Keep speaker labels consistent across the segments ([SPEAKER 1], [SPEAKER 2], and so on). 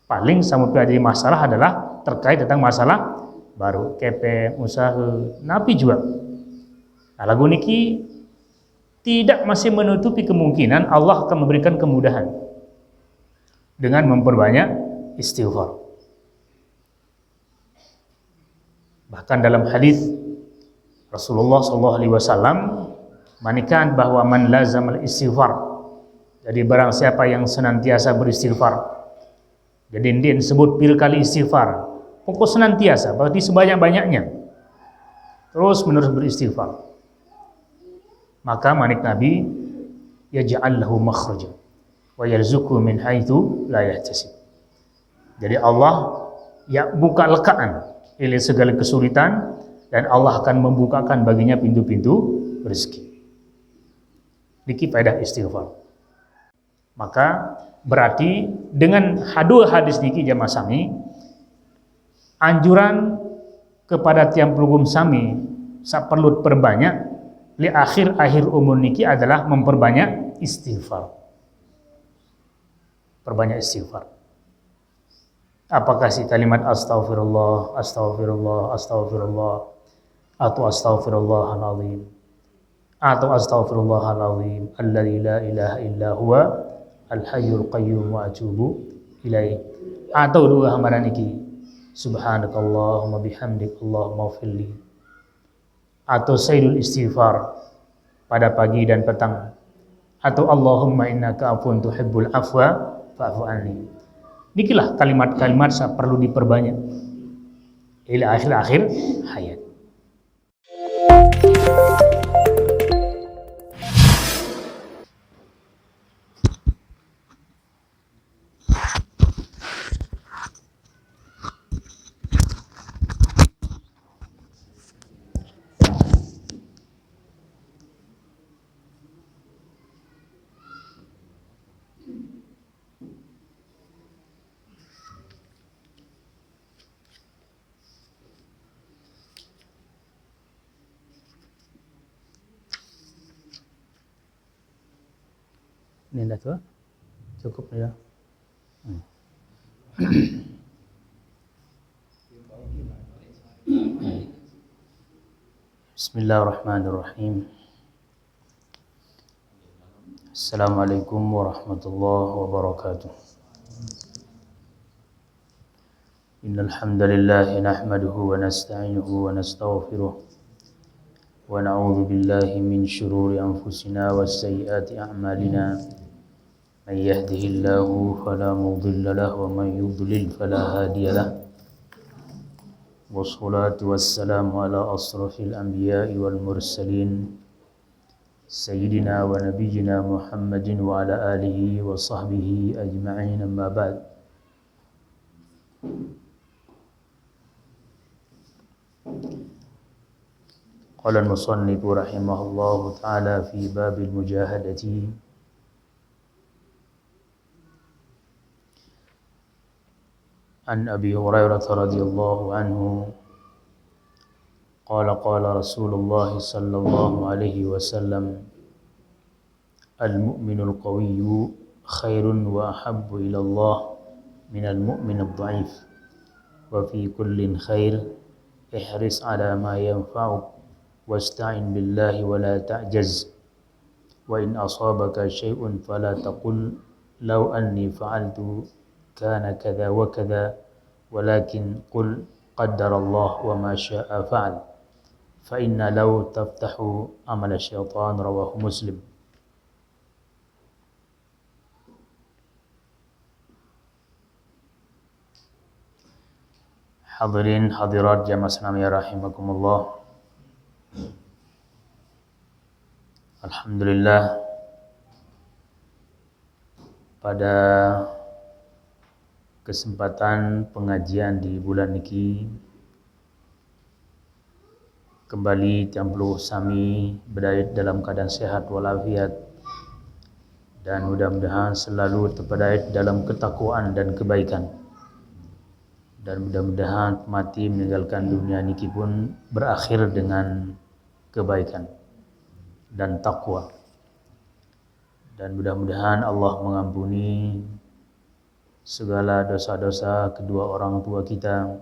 [SPEAKER 1] Paling sampai jadi masalah adalah terkait tentang masalah baru kepeng, usaha, napi juga. Nah, lagu niki tidak masih menutupi kemungkinan Allah akan memberikan kemudahan dengan memperbanyak istighfar. Bahkan dalam hadis Rasulullah SAW manikan bahwa man lazamal istighfar. Jadi barang siapa yang senantiasa beristighfar. Jadi dia disebut kali istighfar. Pokok senantiasa, berarti sebanyak-banyaknya. Terus menerus beristighfar. Maka manik Nabi yaj'al lahu makhraja wa yarzuqhu min haitsu la yahtasib. Jadi Allah ya buka lekaan dari segala kesulitan dan Allah akan membukakan baginya pintu-pintu rezeki. Niki faedah istighfar. Maka berarti dengan dua hadis niki jamaah sami anjuran kepada tiang pelugum sami sak perlu perbanyak li akhir umur niki adalah memperbanyak istighfar. Perbanyak istighfar. Apakah si kalimat astaghfirullah, astaghfirullah, astaghfirullah atau astaghfirullahaladzim atau astaghfirullahaladzim alladzi la ilaha illa huwa al-hayyul qayyum wa atubu ilaih, atau dua hamba niki subhanakallahumma bihamdik Allahumma ighfirli, atau sayyidul istighfar pada pagi dan petang, atau Allahumma innaka afuwun tuhibbul afwa fa'fu anni. Nikilah kalimat-kalimat yang perlu diperbanyak ila akhir hayat. Ini dah tu, cukup ya. Bismillahirrahmanirrahim. Assalamualaikum warahmatullahi wabarakatuh. Innal hamdalillah nahmaduhu wa nasta'inuhu wa nastaghfiruh. ونعوذ بالله من شرور أنفسنا وسيئات أعمالنا من يهده الله فلا مضل له ومن يضلل فلا هادي له والصلاة والسلام على أشرف الأنبياء والمرسلين سيدنا ونبينا محمد وعلى آله وصحبه أجمعين أما بعد. قال المصنف رحمه الله تعالى في باب المجاهدة عن أبي هريرة رضي الله عنه قال قال رسول الله صلى الله عليه وسلم المؤمن القوي خير وأحب إلى الله من المؤمن الضعيف وفي كل خير احرص على ما ينفعك واستعن بالله ولا تعجز وإن أصابك شيء فلا تقل لو أني فعلت كان كذا وكذا ولكن قل قدر الله وما شاء فعل فإن لو تفتح عمل الشيطان. رواه مسلم. Hadirin hadirat jamaah sekalian rahimakumullah. Alhamdulillah, pada kesempatan pengajian di bulan niki kembali tiang puluh sami berdaya dalam keadaan sehat walafiat dan mudah-mudahan selalu terpedaya dalam ketakwaan dan kebaikan, dan mudah-mudahan mati meninggalkan dunia niki pun berakhir dengan kebaikan dan takwa, dan mudah-mudahan Allah mengampuni segala dosa-dosa kedua orang tua kita,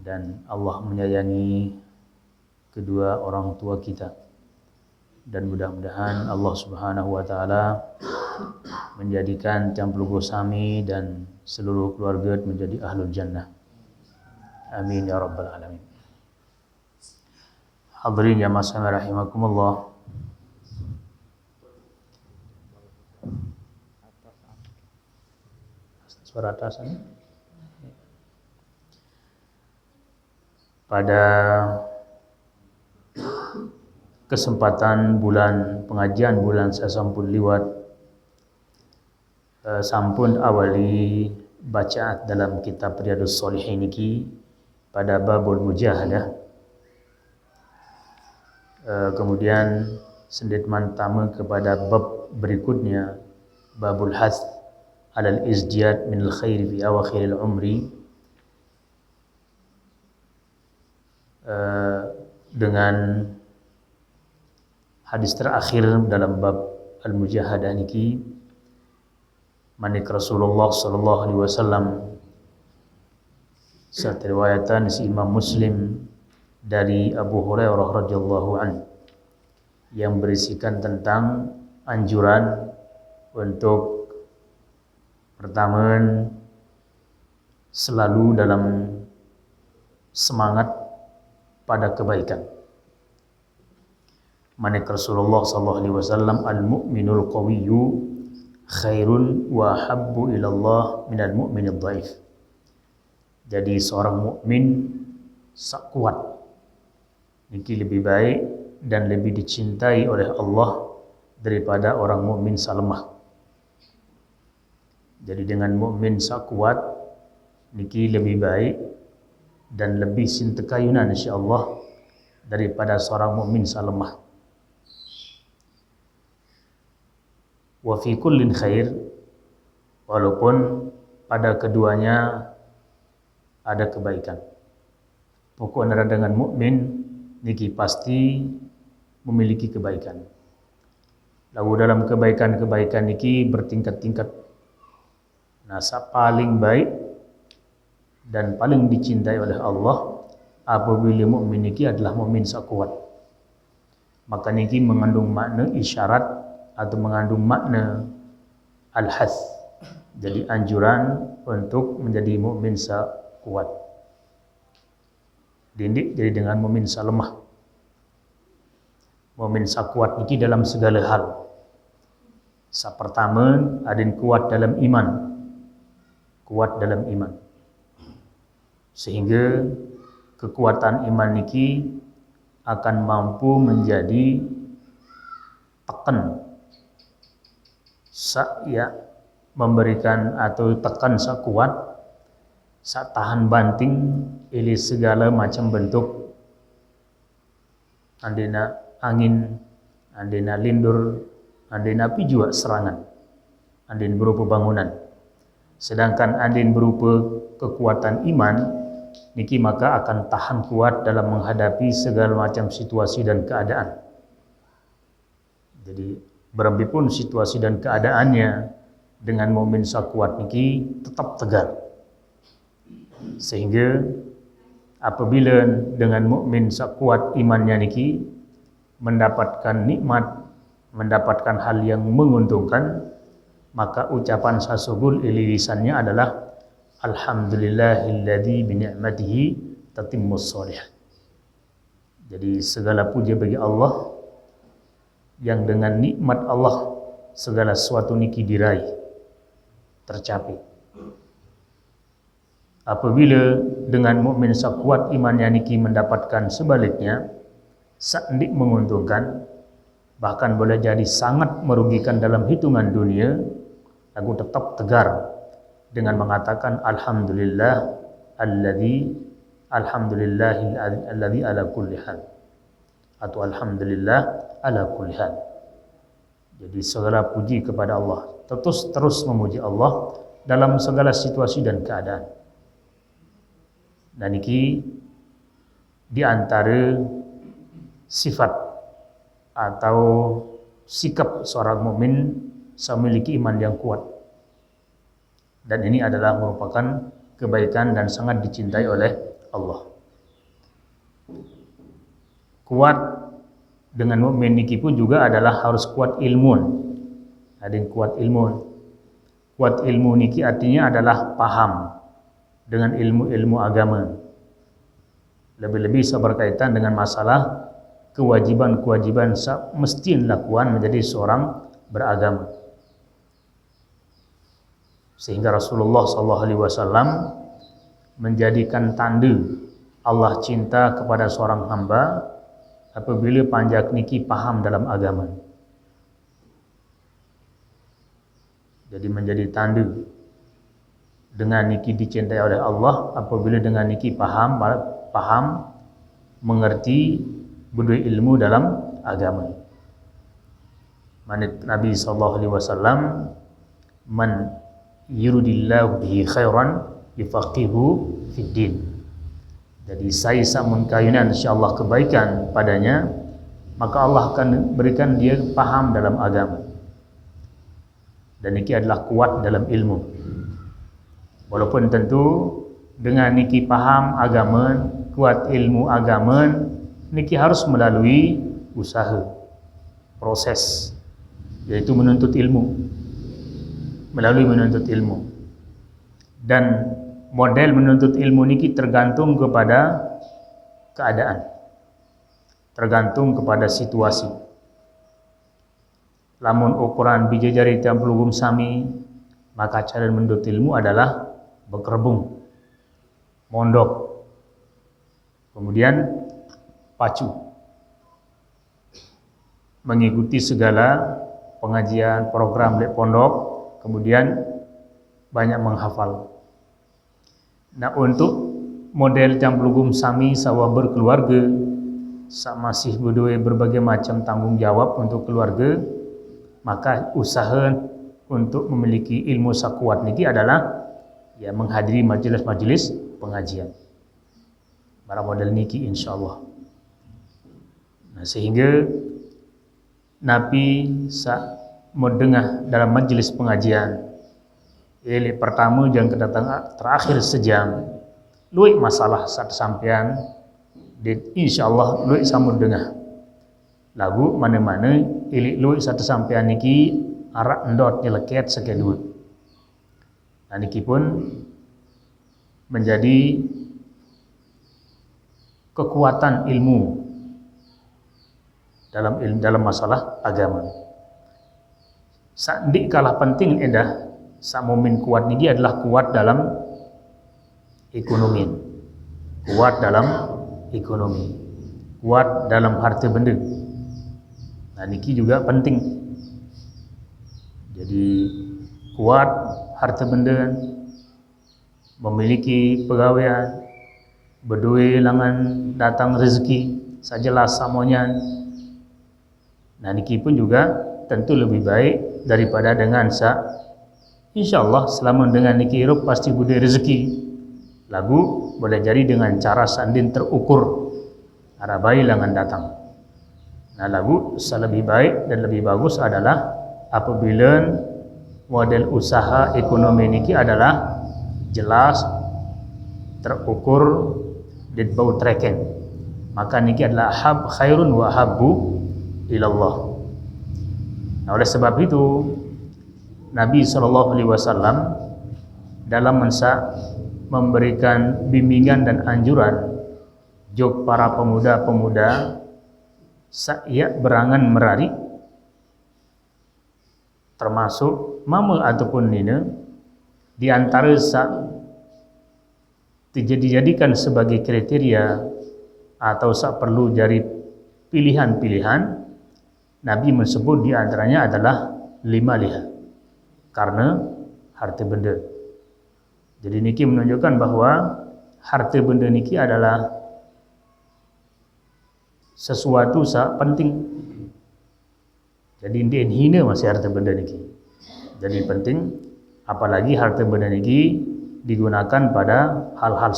[SPEAKER 1] dan Allah menyayangi kedua orang tua kita, dan mudah-mudahan Allah Subhanahu wa taala menjadikan Camplugo Sami dan seluruh keluarga menjadi ahlul jannah. Amin ya rabbal alamin. Hadirin ya masya rahimakumullah. Suara atasan. Pada kesempatan pengajian bulan sasampun liwat, sampun awali bacaan dalam kitab Riyadhus Shalihin niki pada babul mujahadah. Kemudian sendit mantama kepada bab berikutnya, babul hath alal izdiyad minal khair fi awakhiril umri, dengan hadis terakhir dalam bab al-mujahadah niki, manik Rasulullah sallallahu alaihi wasallam satu riwayatan si Imam Muslim dari Abu Hurairah radhiyallahu anhu yang berisikan tentang anjuran untuk pertama selalu dalam semangat pada kebaikan. Manik Rasulullah sallallahu alaihi wasallam, al-mu'minul qawiyyu khairun wa habbu ila Allah minal mu'minid dhaif. Jadi seorang mukmin sak kuat niki lebih baik dan lebih dicintai oleh Allah daripada orang mukmin salemah. Jadi dengan mukmin sak kuat niki lebih baik dan lebih sintekayunan insyaallah daripada seorang mukmin salemah. Wa fi kullin khair, walaupun pada keduanya ada kebaikan. Pokoknya dengan mukmin niki pasti memiliki kebaikan. Lalu dalam kebaikan-kebaikan niki bertingkat-tingkat. Nah, paling baik dan paling dicintai oleh Allah apabila mukmin niki adalah mukmin sakuat. Maka niki mengandung makna isyarat atau mengandung makna al-hath. Jadi anjuran untuk menjadi mukmin sakuat. Dindik jadi dengan mukmin salemah. Mukmin sakuat niki dalam segala hal. Pertama, adin kuat dalam iman. Kuat dalam iman. Sehingga kekuatan iman niki akan mampu menjadi tekan memberikan atau tekan kuat tahan banting ili segala macam bentuk andina angin, andina lindur, andina api juga serangan, andin berupa bangunan. Sedangkan andin berupa kekuatan iman niki maka akan tahan kuat dalam menghadapi segala macam situasi dan keadaan. Jadi berapapun situasi dan keadaannya, dengan mukmin sakuat niki tetap tegar. Sehingga apabila dengan mukmin sakuat imannya niki mendapatkan nikmat, mendapatkan hal yang menguntungkan, maka ucapan sasugul ili lisannya adalah alhamdulillahilladzi bi ni'matihi tatimmus shalihat. Jadi segala puja bagi Allah yang dengan nikmat Allah segala sesuatu niki diraih, tercapai. Apabila dengan mukmin sakuat imannya niki mendapatkan sebaliknya, sangat menguntungkan, bahkan boleh jadi sangat merugikan dalam hitungan dunia, aku tetap tegar dengan mengatakan alhamdulilladzi ala kulli hal, atau alhamdulillah ala kulli hal. Jadi segala puji kepada Allah, terus memuji Allah dalam segala situasi dan keadaan. Dan ini di antara sifat atau sikap seorang mukmin memiliki iman yang kuat. dan ini adalah merupakan kebaikan dan sangat dicintai oleh Allah. Kuat dengan mukmin niki pun juga adalah harus kuat ilmu. Ada yang kuat ilmu. Kuat ilmu niki artinya adalah paham dengan ilmu-ilmu agama. Lebih-lebih berkaitan dengan masalah kewajiban-kewajiban mesti dilakukan menjadi seorang beragama. Sehingga Rasulullah SAW menjadikan tanda Allah cinta kepada seorang hamba apabila panjak niki paham dalam agama. Jadi menjadi tanda dengan niki dicintai oleh Allah apabila dengan niki paham mengerti berdua ilmu dalam agama. Nabi SAW man yuridillahu bihi khairan yufaqihu fid din. Jadi saya samun kayunan insyaallah kebaikan padanya, maka Allah akan berikan dia paham dalam agama. Dan niki adalah kuat dalam ilmu. Walaupun tentu dengan niki paham agama, kuat ilmu agama, niki harus melalui usaha, proses, yaitu menuntut ilmu. Melalui menuntut ilmu. Dan model menuntut ilmu niki tergantung kepada keadaan. Tergantung kepada situasi. Lamun ukuran biji jari tiang pelugum sami, maka cara menuntut ilmu adalah berkerbung, mondok, kemudian pacu, mengikuti segala pengajian program lek pondok, kemudian banyak menghafal. Nah, untuk model campurgum sami sawa berkeluarga, masih berdua berbagai macam tanggung jawab untuk keluarga, maka usaha untuk memiliki ilmu sakuat niki adalah ya menghadiri majelis-majelis pengajian. Para model niki insyaallah. Nah, sehingga Nabi mendengar dalam majelis pengajian pertama jangan kedatangan terakhir sejam luik masalah saat sampean dan insyaallah luik sambut dengar lagu mana-mana luik satu sampean niki arak endot nyeleket sekedua. Nah niki pun menjadi kekuatan ilmu dalam masalah agama. Dik kalah penting edah sak mumin kuat niki adalah kuat dalam ekonomi. Kuat dalam ekonomi. Kuat dalam harta benda. Nah niki juga penting. Jadi kuat harta benda, memiliki pegawaian, berdua langan datang rezeki, sajalah samonya. Nah niki pun juga tentu lebih baik daripada dengan insyaallah selama dengan niki hirup pasti bude rezeki. Lagu boleh jadi dengan cara sandin terukur arabai langan datang. Nah lagu lebih baik dan lebih bagus adalah apabila model usaha ekonomi niki adalah jelas terukur dan bau treken. Maka niki adalah khairun wa habbu ilallah. Nah, oleh sebab itu Nabi SAW dalam memberikan bimbingan dan anjuran jog para pemuda-pemuda ia berangan merari termasuk mama ataupun nina di antara dijadikan sebagai kriteria atau perlu dari pilihan-pilihan. Nabi menyebut di antaranya adalah 5 liha karena harta benda. Jadi niki menunjukkan bahwa harta benda niki adalah sesuatu penting. Jadi dia hina masih harta benda niki. Jadi penting apalagi harta benda niki digunakan pada hal-hal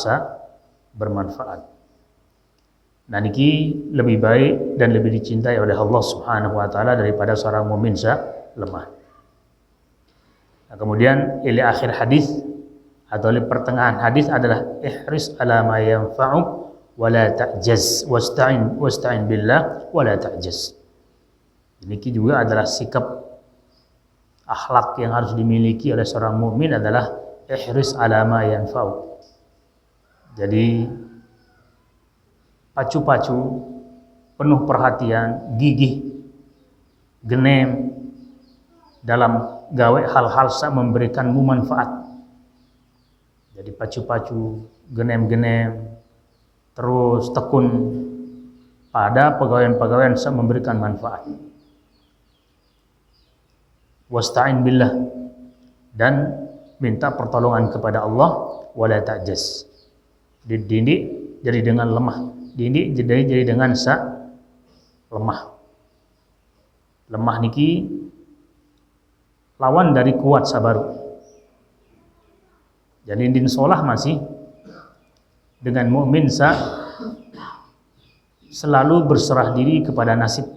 [SPEAKER 1] bermanfaat. Nah niki lebih baik dan lebih dicintai oleh Allah Subhanahu wa taala daripada seorang mukmin lemah. Nah, kemudian ila akhir hadis atau di pertengahan hadis adalah ihris ala ma yanfa'uk wa la ta'jaz wasta'in billah wa la ta'jaz. Ini juga adalah sikap akhlak yang harus dimiliki oleh seorang mukmin adalah ihris ala ma yanfa'uk. Jadi pacu-pacu, penuh perhatian, gigih, genem dalam gawe hal-hal yang memberikanmu manfaat. Jadi pacu-pacu, genem-genem, terus tekun pada pegawaian-pegawaian yang memberikan manfaat. Wasta'in billah, dan minta pertolongan kepada Allah, wala ta'jaz. Dididik jadi dengan lemah, dididik jadi dengan lemah. Lemah niki lawan dari kuat sabaru. Jadi din solah masih dengan mukmin selalu berserah diri kepada nasib.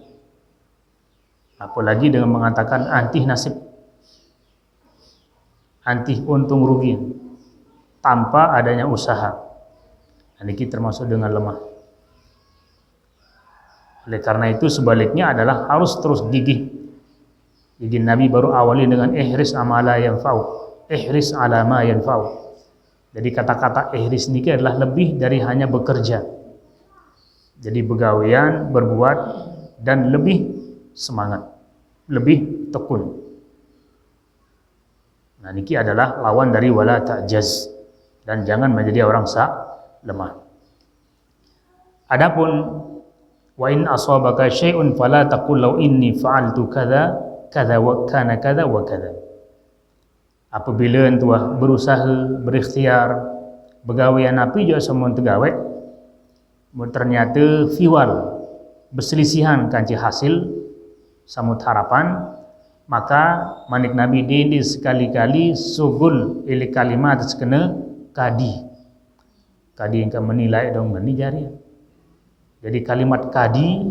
[SPEAKER 1] Apalagi dengan mengatakan anti nasib, anti untung rugi, tanpa adanya usaha. Ini termasuk dengan lemah. Oleh karena itu sebaliknya adalah harus terus gigih. Jadi Nabi baru awali dengan ihris amala yanfa'u, ihris ala ma yanfa'u. Jadi kata-kata ihris ini adalah lebih dari hanya bekerja. Jadi begawean, berbuat, dan lebih semangat, lebih tekun. Nah, niki adalah lawan dari wala ta'jaz, dan jangan menjadi orang lemah. Adapun wa in asabaka syai'un fala taqul law inni fa'altu kadza kadza wa kana kadza wa kadza. Apabila entuah berusaha, berikhtiar, begawean api juga semua tegawe, ternyata fiwal berselisihan kanci hasil samut harapan, maka manik Nabi dindi sekali-kali sugul ili kalimat sekena kadi yang menilai dong menijari. Jadi kalimat kadi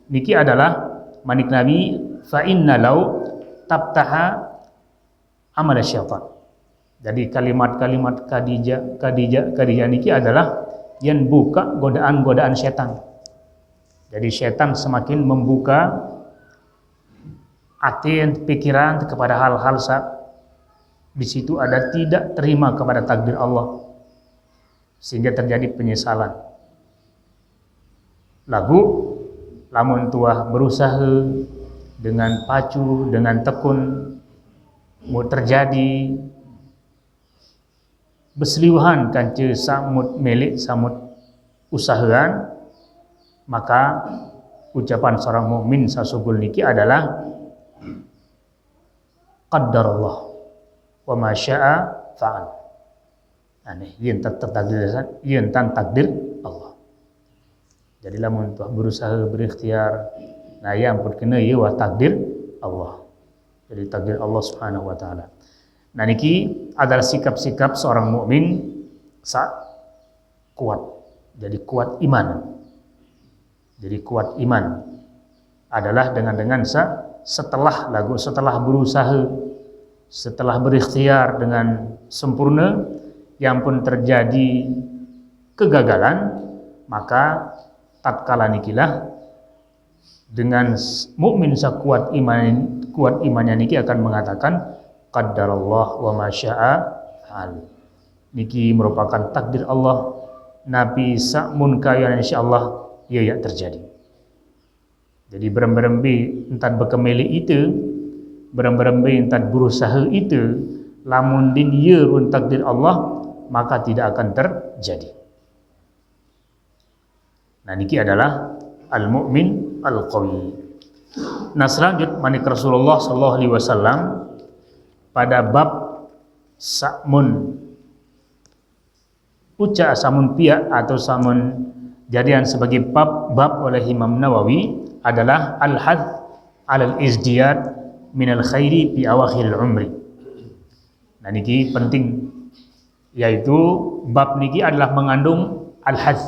[SPEAKER 1] niki adalah manik Nabi fa inna law tabtaha amal syaitan. Jadi kalimat-kalimat kadija niki adalah yang buka godaan-godaan setan. Jadi setan semakin membuka hati dan pikiran kepada hal-hal di situ ada tidak terima kepada takdir Allah, sehingga terjadi penyesalan. Lamun tuah berusaha dengan pacu, dengan tekun, mau terjadi berseliwahan kanci samut milik samut usahaan, maka ucapan seorang mukmin sasugul niki adalah qaddarallah wa ma syaa fa'al. Aneh yen takdir Allah. Jadi lamun tuah berusaha berikhtiar, nah yang pun kena ya wa takdir Allah. Jadi takdir Allah Subhanahu wa taala. Nah niki adalah sikap-sikap seorang mukmin kuat. Jadi kuat iman. Jadi kuat iman adalah dengan setelah berusaha, setelah berikhtiar dengan sempurna, yang pun terjadi kegagalan, maka tatkala nikilah dengan mukmin kuat imannya niki akan mengatakan qaddarallah wa ma syaa fa'al. Niki merupakan takdir Allah, nabi sakmun kaya insyaallah ya terjadi. Jadi berembi entat bekemeli itu, berembi entat berusaha itu, lamun din yeun takdir Allah, maka tidak akan terjadi. Nah niki adalah al-mu'min al-qawi. Nah selanjut manik Rasulullah sallallahu alaihi wasallam pada bab sakmun uca samun pia atau samun jadian sebagai bab oleh Imam Nawawi adalah al-hadd alal izdiyad minal khairi fi awakhiril umri. Nah niki penting, yaitu bab niki adalah mengandung al-hadd,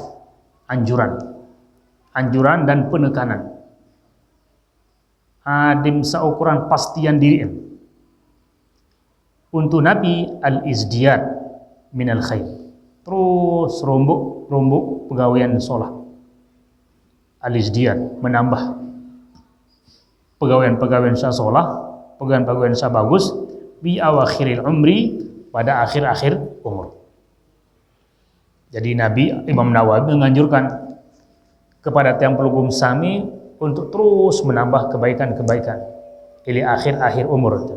[SPEAKER 1] anjuran dan penekanan. Adim saukuran pastian diri. untuk Nabi al-izdiyad minal khair, terus rombuk pegawaian sholat. Al-izdiyad, menambah pegawaian sholat, pegawaian bagus, bi awakhiril umri, pada akhir-akhir umur. Jadi Imam Nawawi menganjurkan kepada tiang pelugum sami untuk terus menambah kebaikan-kebaikan ili akhir-akhir umur itu.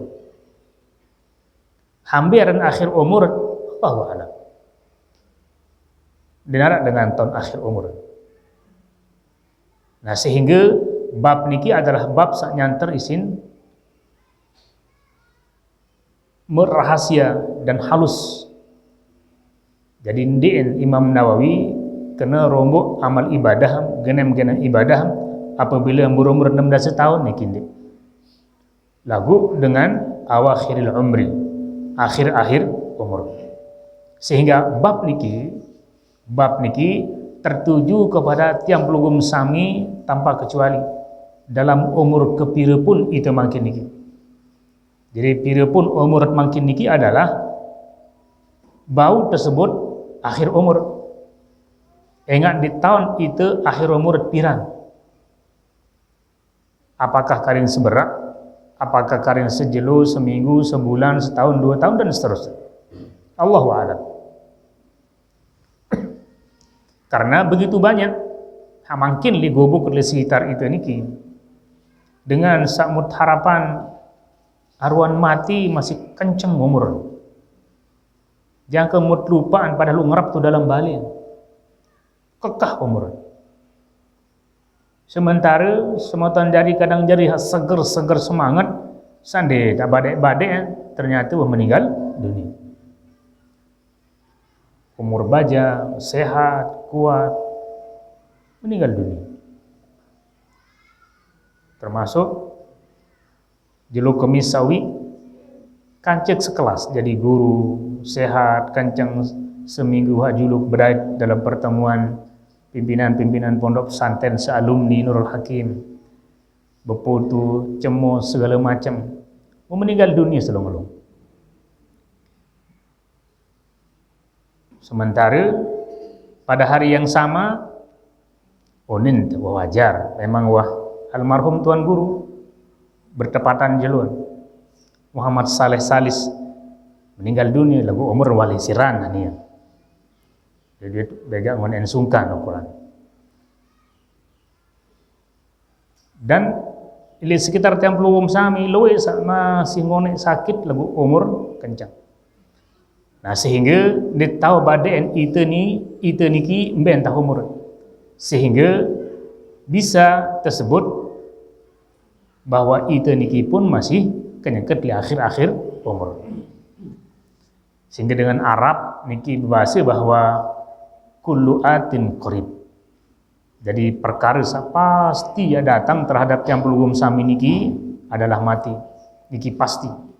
[SPEAKER 1] Hambiran akhir umur, Allahu a'lam. Dinarak dengan tahun akhir umur. Nah, sehingga bab niki adalah bab sak nyanter isin merahasia dan halus. Jadi ndien Imam Nawawi kena rombok amal ibadah, genem-genem ibadah apabila berumur 16 tahun niki ndik. Lagu dengan awakhiril umri, akhir-akhir umur. Sehingga bab niki tertuju kepada tiang pelugum sami tanpa kecuali dalam umur kepira pun itu makin niki. Jadi pira pun umur makin niki adalah bau tersebut akhir umur. Ingat di tahun itu akhir umur pirang. Apakah karin seberak, apakah karin sejelo, seminggu, sebulan, setahun, 2 tahun dan seterusnya. Allahu a'lam. Karena begitu banyak makin li gobok li sekitar itu niki dengan sakmut harapan arwan mati masih kenceng umur. Jangan kemut lupaan pada lu ngerap tu dalam balik. Kekah umur. Sementara semotan jari kadang jari seger semangat sande tak badek-badek ternyata meninggal dunia. Umur baja, sehat, kuat, meninggal dunia. Termasuk jelu kemisawi kancek sekelas jadi guru, sehat, kencang seminggu hajuluk berait dalam pertemuan pimpinan-pimpinan pondok pesantren sealumni Nurul Hakim, beputu, cemo segala macam, meninggal dunia selong-selong. Sementara pada hari yang sama, onin wajar, memang almarhum tuan guru bertepatan jeluan Muhammad Saleh Salis meninggal dunia lagu umur wali siran nih. Jadi bega ngonen sungkan ukuran. Dan di sekitar tiang pelugum sami loe sama si ngone sakit lagu umur kencang. Nah, sehingga dia tahu badan itu niki mbentah umur. Sehingga bisa tersebut bahwa itu niki pun masih kenyeket di akhir-akhir umur. Sehingga dengan Arab niki berbahasa bahwa kullu atin qarib. Jadi perkara pasti ya datang terhadap yang pelugum sami niki adalah mati. Niki pasti.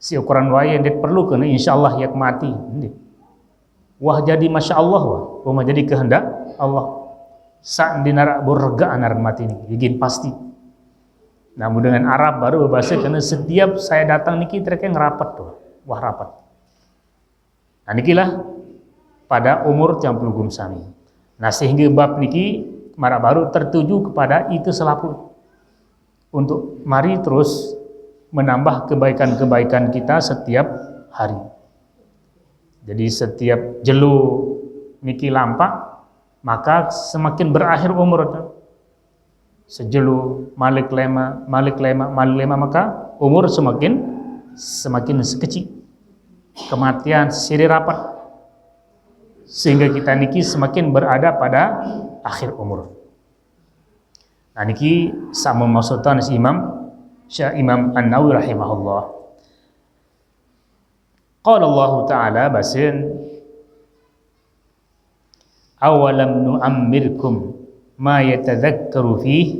[SPEAKER 1] Si ukuran waya dia perlu kena insyaallah yak mati. Wah jadi masya Allah wah jadi kehendak Allah. Saat dinarak berrega anar mati ini, begin pasti. Namun dengan Arab baru bahasa karena setiap saya datang niki mereka ngerapat tuh, wah rapat. Nah nikilah pada umur yang pelugum sami. Nah sehingga bab niki marak baru tertuju kepada itu selaput untuk mari terus menambah kebaikan-kebaikan kita setiap hari. Jadi setiap jelu niki lampak maka semakin berakhir umur. Sejelu malik lema maka umur semakin sekecil. Kematian siri rapat. Sehingga kita niki semakin berada pada akhir umur. Nah niki sama maksudnya si Imam An-Nawawi rahimahullah. Qala Allah Ta'ala basin awalam nu'ammirkum ma yatadhakkaru fihi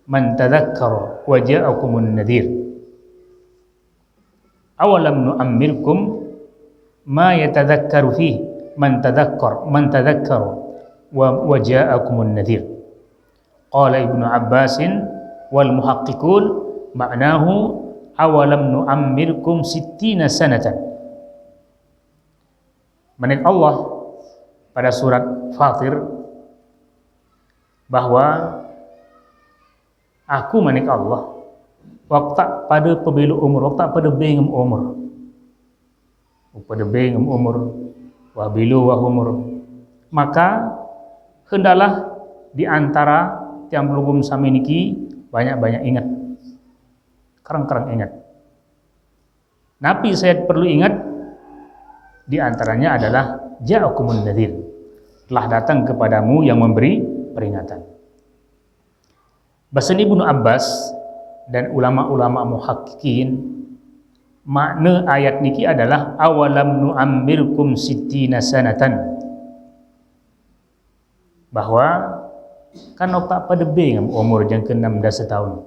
[SPEAKER 1] man tadhakkara wa ja'akumun nadhir. Awalam nu'ammirkum ma yatadhakkaru fihi man tadhakkara wa ja'akumun nadhir. Qala Ibnu Abbasin wal muhaqqiqun ma'nahu awalam nu'ammirkum sittina sanatan. Menit Allah pada surat Fatir bahwa aku manik Allah waktu pada pebelu umur, waktu pada bengem umur, pada bengem umur, wabilu wa umur, maka hendalah di antara tiang belum sami niki banyak-banyak ingat, kerang-kerang ingat. Nabi saya perlu ingat di antaranya adalah ja'akumun nadhir, telah datang kepadamu yang memberi peringatan. Bahasa Ibnu Abbas dan ulama-ulama muhaqqiqin, makna ayat niki adalah awalam nu'ammirkum sittina sanatan, bahwa kan otak pada beng umur yang ke 16 tahun.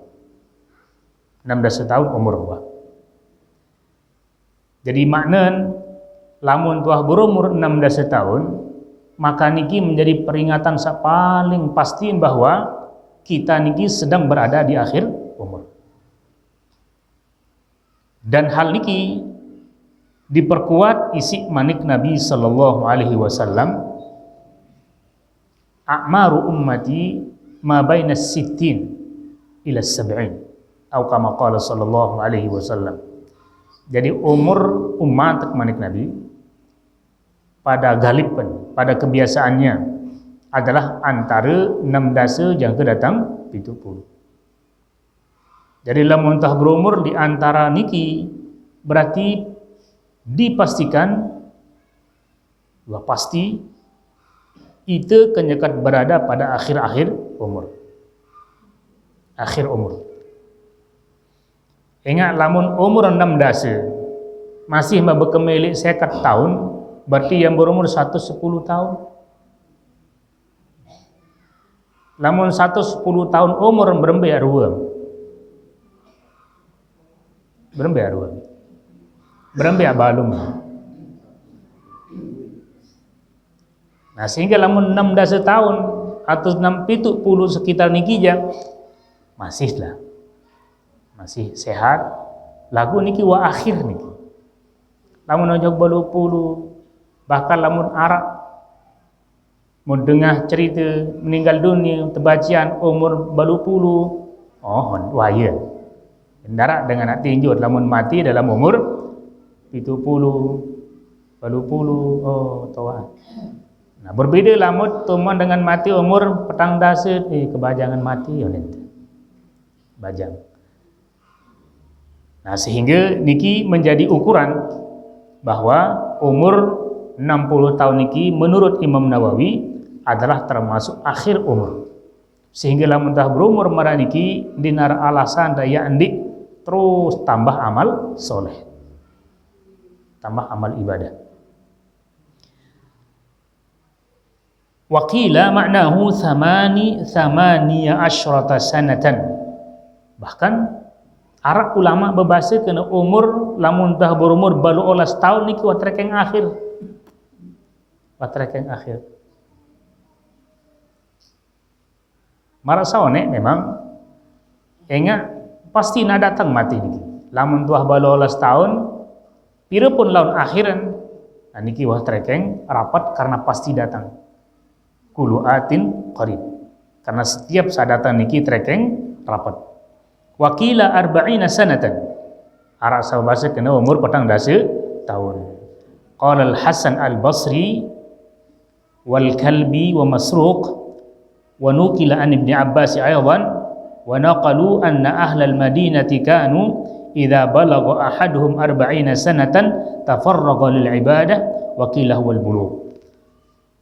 [SPEAKER 1] 16 tahun umur gua. Jadi makna lamun tuah berumur 16 tahun, maka niki menjadi peringatan sak paling pasti bahwa kita niki sedang berada di akhir umur. Dan hal niki diperkuat isi manik Nabi sallallahu alaihi wasallam, a'maru ummati ma baina sittin ila sab'in, atau kama qala sallallahu alaihi wasallam. Jadi umur umat manik Nabi pada galiban, pada kebiasaannya adalah antara 16 yang ke datang 70. Jadi lamun tah berumur di antara niki berarti dipastikan, wah pasti itu kenyakat berada pada akhir-akhir umur. Akhir umur. Ingat lamun umur 16 masih berkemelik 50 tahun, berarti yang berumur 110 tahun. Lamun 110 tahun umur berembe arwah. Berembe arwah. Berembe abalum. Nah, sehingga lamun 16 tahun atau 70 sekitar niki ja masih lah. Masih sehat. Lagu niki wa akhir niki. Lamun ojok 20, bahkan lamun arak mendengar cerita meninggal dunia tebacian umur 20, waya. Darat dengan nak tinjau lamun mati dalam umur 70, 20, tawa. Nah, berbeda lamun tuman dengan mati umur petang dasa, kebajangan mati nanti. Bajang. Nah, sehingga niki menjadi ukuran bahwa umur 60 tahun niki menurut Imam Nawawi adalah termasuk akhir umur. Sehingga lamun tah berumur marah niki dinar alasan daya andik terus tambah amal soleh, tambah amal ibadah. Waqila maknahu thamaniya asyrata sanatan. Bahkan Arab ulama berbahasa kena umur lamun dah berumur balu olas tahun niki watrek yang akhir. Watrek yang akhir. Marasawane memang ingat pasti nak datang mati niki. Lamun tuah balu olas tahun, pira pun laun akhiran, niki watrek yang rapat karena pasti datang. Kulu atin qarib, karena setiap saat datang niki trekeng rapat. Wakila arba'ina sanatan, Arab bahasa kena umur petang dasa tahun. Qala al-Hasan al-Basri wal Kalbi wa Masruq wa nukila an Ibn Abbas aydan wa naqalu anna ahlal madinati kanu idza balagha ahaduhum arba'ina sanatan tafarraga lil ibadah wa qila huwal bulugh.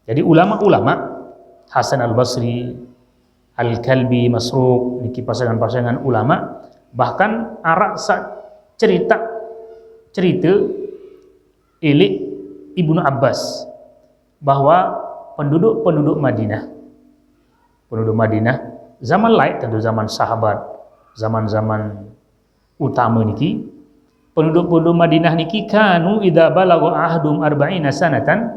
[SPEAKER 1] Jadi ulama-ulama Hasan al-Basri, Al-Kalbi, Masruq, niki pasangan-pasangan ulama, bahkan arak cerita ilik Ibnu Abbas bahwa penduduk Madinah zaman lain, tentu zaman sahabat, zaman-zaman utama niki, penduduk Madinah niki kanu idza balagha ahdum arba'ina sanatan,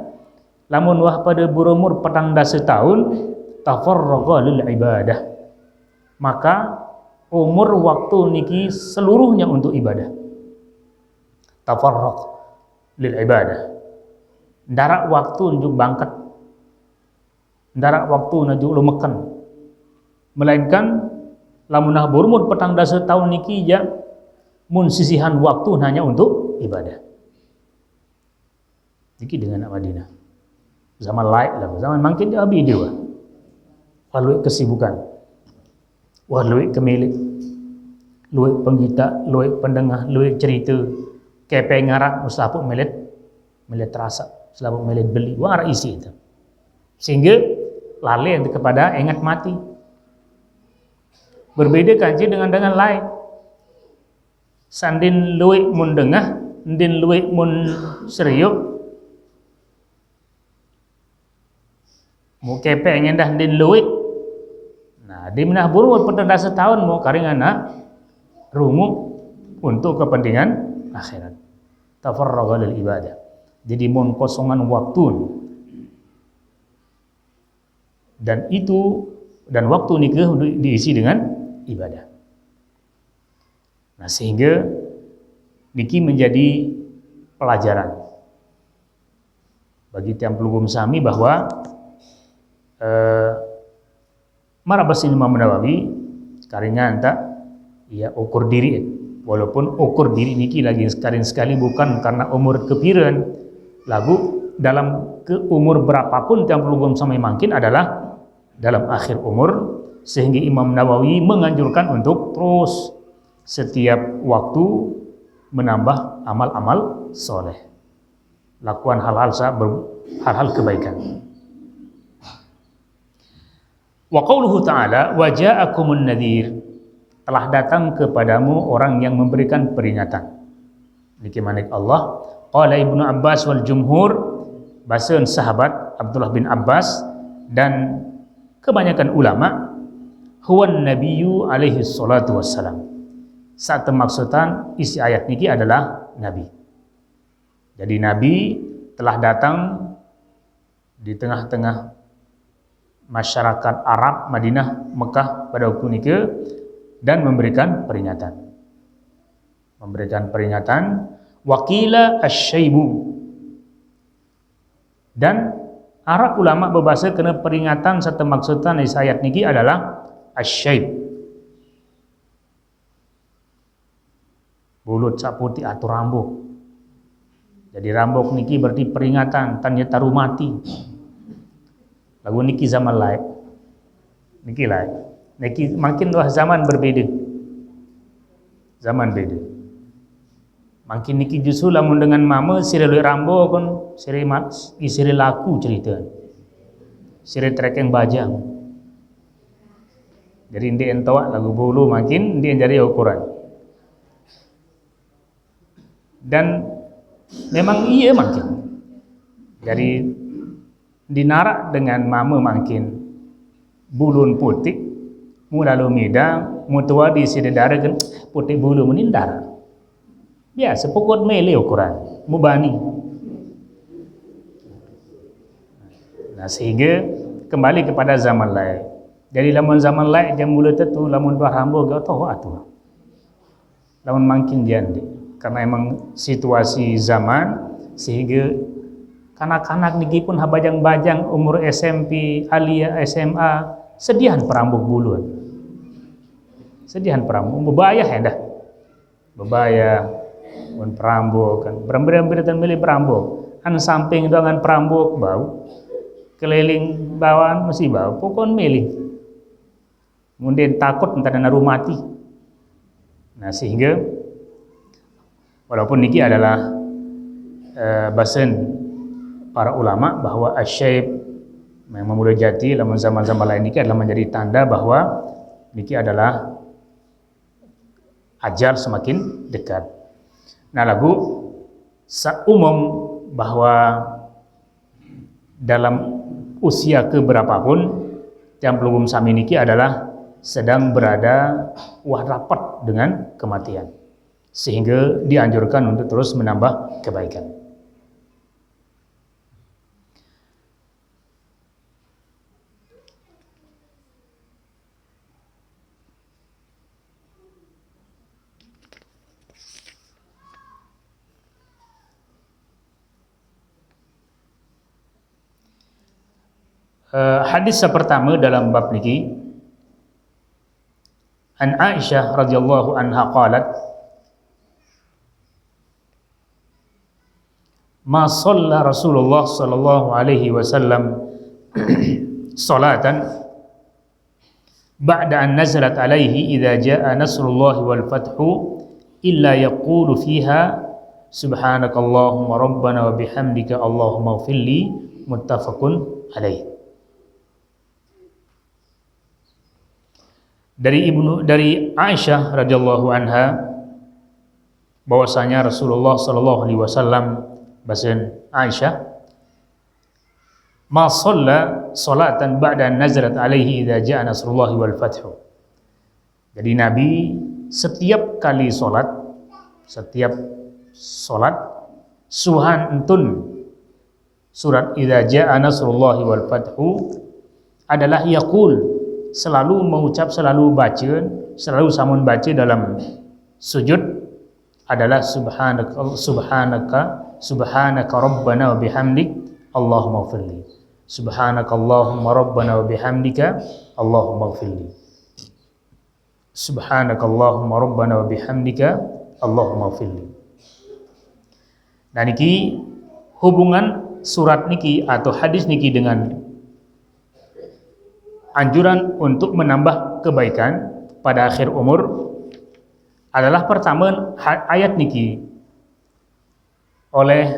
[SPEAKER 1] lamun wah pada berumur petang dasa tahun tafarraga lil ibadah, maka umur waktu niki seluruhnya untuk ibadah. Tafarraq lil ibadah. Ndarak waktu njuk bangkat. Ndarak waktu njuk lumekan. Melainkan lamunah berumur petang dasa tahun niki ya mun sisihan waktu hanya untuk ibadah. Niki dengan Madinah. Zaman lain lah, zaman makin dia abi dia. Lalu kesibukan. Wah, luik kemilik. Luik penggita, luik pendengah, luik cerita. Kepe ngarak musapuk melet terasa, selapuk melet beli. Wah, arah isi itu. Sehingga lalai kepada ingat mati. Berbeda kanji dengan lain. Sandin luik mun dengah, ndin luik mun seriuk. Mu kepe ngendah ndin luik. Nah, di menah buruk pada setahun mau karing anak rumu untuk kepentingan akhirat. Tafarraga lil ibadah. Jadi mon kosongan waktu. Dan waktu nikah diisi dengan ibadah. Nah, sehingga niki menjadi pelajaran bagi tiang pelugum sami bahwa marabas Imam Nawawi karingan tak ya ukur diri, walaupun ukur diri niki lagi sekali bukan karena umur kepiran lagu dalam ke umur berapapun tiang pelugum sami makin adalah dalam akhir umur, sehingga Imam Nawawi menganjurkan untuk terus setiap waktu menambah amal-amal soleh, lakukan hal-hal kebaikan. Wa qauluhu ta'ala wa ja'akumun nadhir, telah datang kepadamu orang yang memberikan peringatan. Niki manik Allah qala Ibnu Abbas wal jumhur, bahasan sahabat Abdullah bin Abbas dan kebanyakan ulama, huwan nabiyyu alaihi salatu wassalam. Saat maksudkan isi ayat niki adalah nabi. Jadi nabi telah datang di tengah-tengah masyarakat Arab Madinah Mekah pada waktu niki dan memberikan peringatan. Waqila asy-syaibu. Dan Arab ulama berbahasa kena peringatan serta maksudkan isi ayat niki adalah asy-syaib. Bulut sak putih atau rambut. Jadi rambut niki berarti peringatan tanya taruh mati. Lagu niki zaman lain. Niki makin wah zaman berbeda. Zaman beda. Makin niki justru lamun dengan mama sire luik rambo kon sire laku cerita. Sire trekeng bajang. Jadi ndi entawak lagu bulu makin ndi jari ukuran. Dan memang iya makin. Jadi dinarak dengan mama makin bulun putih mulalu midang mutua di sidedara kan putih bulu menindar biasa pokok mele ukuran mubani. Nah, sehingga kembali kepada zaman lain. Jadi lamun zaman lain jam mula tu lamun dua rambo gak tahu atuh lamun makin jandi karena emang situasi zaman sehingga kanak-kanak niki pun habajang-bajang umur SMP, alia, SMA, sedihan perambuk buluan. Sedihan perambuk, bebayah ya dah. Bebayah, pun perambuk kan. Berambir-ambir dan milih perambuk. An samping dengan perambuk bau. Keliling bawaan mesti bau, pokoknya milih. Kemudian takut entar naruh mati. Nah, sehingga walaupun niki adalah bahasan para ulama bahwa asy-syaib memang mulai jati dalam zaman-zaman lain niki adalah menjadi tanda bahwa niki adalah ajal semakin dekat. Nah, lagu umum bahwa dalam usia keberapapun yang pelugum sami niki adalah sedang berada wah rapat dengan kematian, sehingga dianjurkan untuk terus menambah kebaikan. Hadis pertama dalam bab niki, an Aisyah radhiyallahu anha qalat, ma shalla Rasulullah sallallahu alaihi wasallam salatan ba'da an nazalat alaihi idza jaa nasrullahi wal fathu illa yaqulu fiha subhanakallahumma rabbana wa bihamdika allahumma ighfirli, muttafaqun alaih. Dari Aisyah radhiyallahu anha bahwasanya Rasulullah sallallahu alaihi wasallam, bahasa Aisyah, ma shalla salatan ba'da nazarat alaihi idza jaa nasrullahi wal fathu. Jadi Nabi setiap kali salat suhan entun surat idza jaa nasrullahi wal fathu adalah yaqul, selalu mengucap, selalu baca, selalu samun baca dalam sujud adalah subhanaka rabbana wa bihamdik allahumma ighfirli, subhanakallahumma rabbana wa bihamdika allahumma ighfirli, subhanakallahumma rabbana wa bihamdika allahumma ighfirli. Nah niki hubungan surat niki atau hadis niki dengan anjuran untuk menambah kebaikan pada akhir umur adalah pertama ayat niki oleh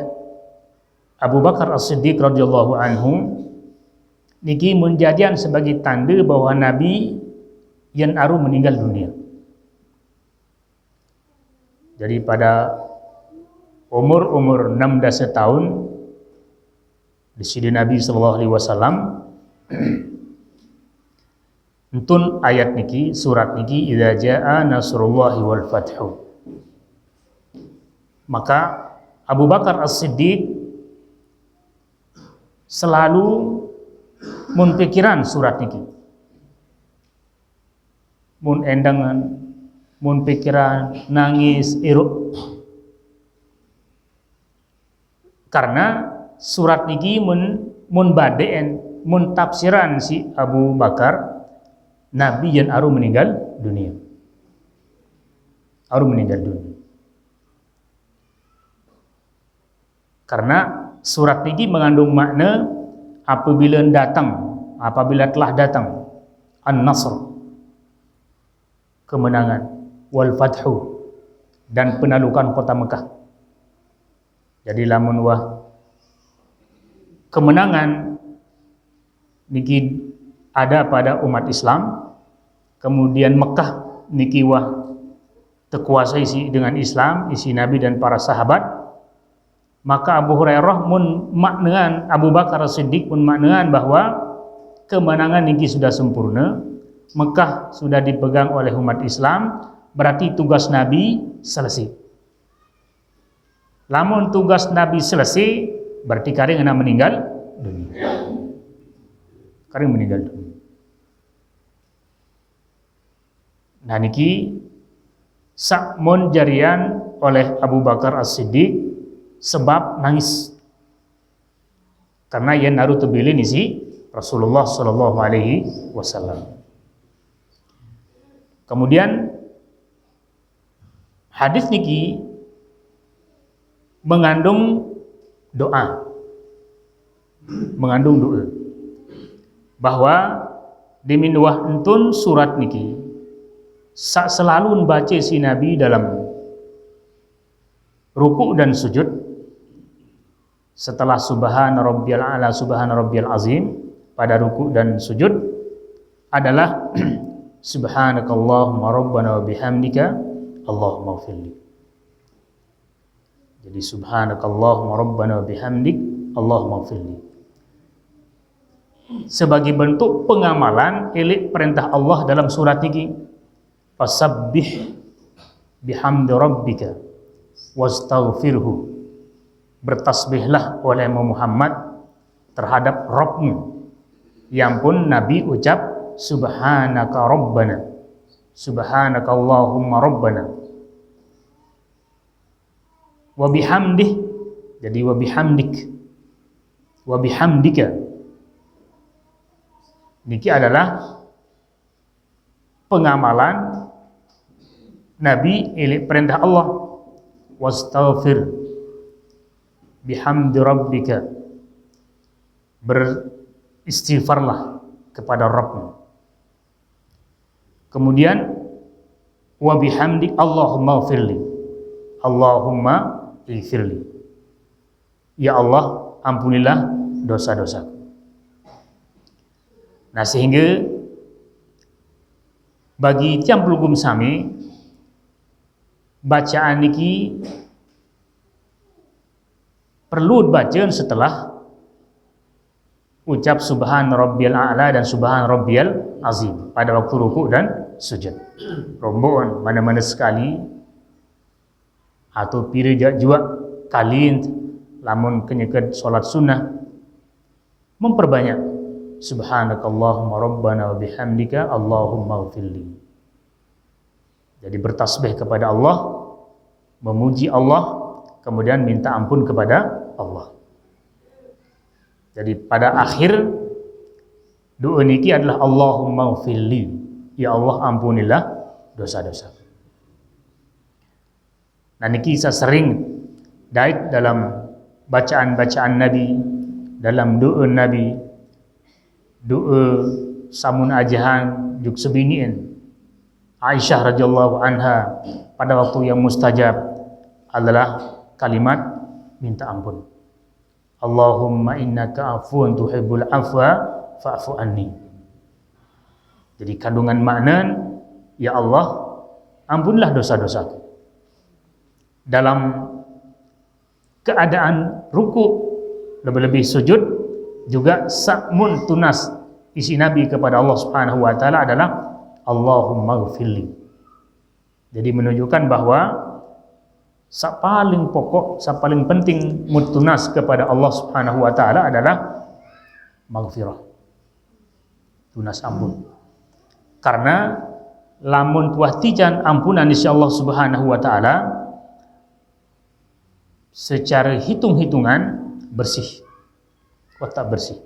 [SPEAKER 1] Abu Bakar As-Siddiq radhiyallahu anhu niki menjadian sebagai tanda bahwa Nabi yang aru meninggal dunia. Jadi pada umur 16 tahun di sini Nabi sallallahu alaihi wasallam entun ayat niki, surat niki, idza jaa nasrullahi wal fathu. Maka Abu Bakar As-Siddiq selalu menpikiran surat niki, mun endangan, mun pikiran, nangis, iruk, karena surat niki mun badeen, mun tafsiran si Abu Bakar, Nabi yang aru meninggal dunia. Karena surat ini mengandung makna apabila telah datang an-nasr, kemenangan, wal fathu, dan penaklukan kota Mekah. Jadi lamun wah kemenangan niki ada pada umat Islam, kemudian Mekah niki wah terkuasai dengan Islam, isi Nabi dan para sahabat, maka Abu Hurairah mun maknaan, Abu Bakar As-Siddiq mun maknaan bahwa kemenangan niki sudah sempurna, Mekah sudah dipegang oleh umat Islam, berarti tugas Nabi selesai. Lamun tugas Nabi selesai, berarti karing ana meninggal dunia. Karing meninggal dunia. Nah niki sakmon jarian oleh Abu Bakar As-Siddiq sebab nangis karena ia naruh terbili nisi Rasulullah Sallallahu Alaihi Wasallam. Kemudian hadis niki mengandung doa bahwa diminuah entun surat niki sak selalu membaca si Nabi dalam ruku' dan sujud setelah subhana rabbiyal a'la subhana rabbiyal azim pada ruku' dan sujud adalah subhanakallahumma rabbana wa bihamdika allahumma ighfirli. Jadi subhanakallahumma rabbana wa bihamdik allahumma ighfirli sebagai bentuk pengamalan elik perintah Allah dalam surat ini, fasabbih bihamdi rabbika wastaghfirhu, bertasbihlah oleh Muhammad terhadap Rabbmu, yang pun Nabi ucap subhanaka rabbana, subhanaka allahumma rabbana, wa bihamdih, jadi wa bihamdik, wa bihamdika, niki adalah pengamalan Nabi oleh perintah Allah, wastaghfir bihamdi rabbika, beristighfarlah kepada Rabbmu. Kemudian wa bihamdi Allahumma ighfirli, Allahumma ighfirli, ya Allah ampunilah dosa-dosaku. Nah, sehingga bagi tiang pelugum sami, bacaan niki perlu bacaan setelah ucap subhan rabbiyal a'la dan subhan rabbiyal azim pada waktu ruku dan sujud. Rombongan mana-mana sekali atau pira juga kalian lamun kenyekat solat sunnah memperbanyak subhanakallahumma rabbana wa bihamdika Allahumma ighfirli. Jadi bertasbih kepada Allah, memuji Allah, kemudian minta ampun kepada Allah. Jadi pada akhir doa niki adalah Allahumma ighfirli, ya Allah ampunilah dosa-dosa. Nah, niki saya sering dait dalam bacaan-bacaan Nabi, dalam doa Nabi, doa samun ajahan juk sebiniin Aisyah radhiyallahu anha pada waktu yang mustajab adalah kalimat minta ampun. Allahumma innaka afuwun tuhibbul afwa fa'fu anni. Jadi kandungan makna, ya Allah ampunlah dosa-dosaku. Dalam keadaan ruku, lebih-lebih sujud, juga sakmun tunas isi Nabi kepada Allah Subhanahu wa taala adalah Allahumma ighfirli. Jadi menunjukkan bahwa paling pokok, paling penting mutunas kepada Allah Subhanahu wa taala adalah maghfirah, tunas ampun. Karena lamun tuah tijan ampunan insya Allah Subhanahu wa taala secara hitung-hitungan bersih, kotak bersih.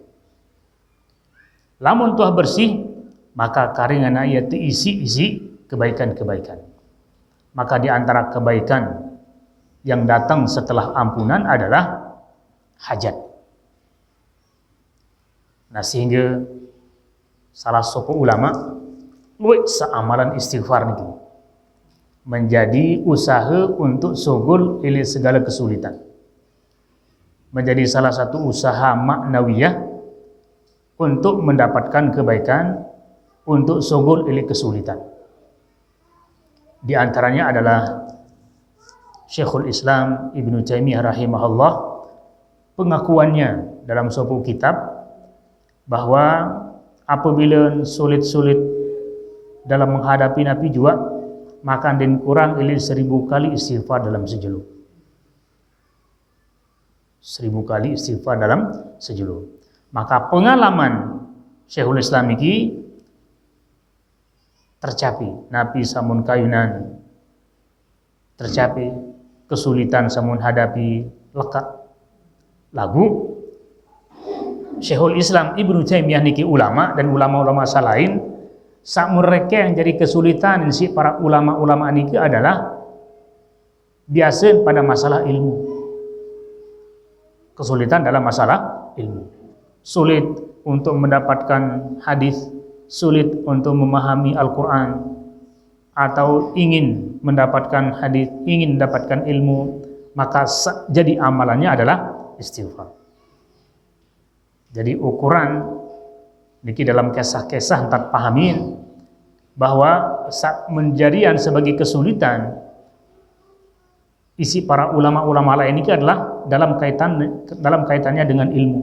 [SPEAKER 1] Lamun tuah bersih, maka karingan ayat isi kebaikan-kebaikan. Maka di antara kebaikan yang datang setelah ampunan adalah hajat. Nah, sehingga salah satu ulama luwih seamalan istighfar niki menjadi usaha untuk sogol ila segala kesulitan. Menjadi salah satu usaha maknawiyah untuk mendapatkan kebaikan, untuk sogol ila kesulitan. Di antaranya adalah Syekhul Islam Ibnu Taimiyah rahimahullah, pengakuannya dalam sebuah kitab bahwa apabila sulit-sulit dalam menghadapi Nabi juga, maka dan kurang ili 1000 kali istighfar dalam sejelo. 1000 kali istighfar dalam sejelo. Maka pengalaman Syekhul Islam ini tercapai. Nabi samun kayunan tercapai, kesulitan samun hadapi lekat. Lagu Syekhul Islam Ibnu Taimiyah niki ulama dan ulama-ulama salain sak mereka yang jadi kesulitan si para ulama-ulama niki adalah biasa pada masalah ilmu. Kesulitan dalam masalah ilmu. Sulit untuk mendapatkan hadis, sulit untuk memahami Al-Qur'an, atau ingin mendapatkan hadis, ingin mendapatkan ilmu, maka jadi amalannya adalah istighfar. Jadi ukuran niki dalam kisah-kisah entar pahamin bahwa menjadian sebagai kesulitan isi para ulama-ulama lain ini adalah dalam kaitannya dengan ilmu.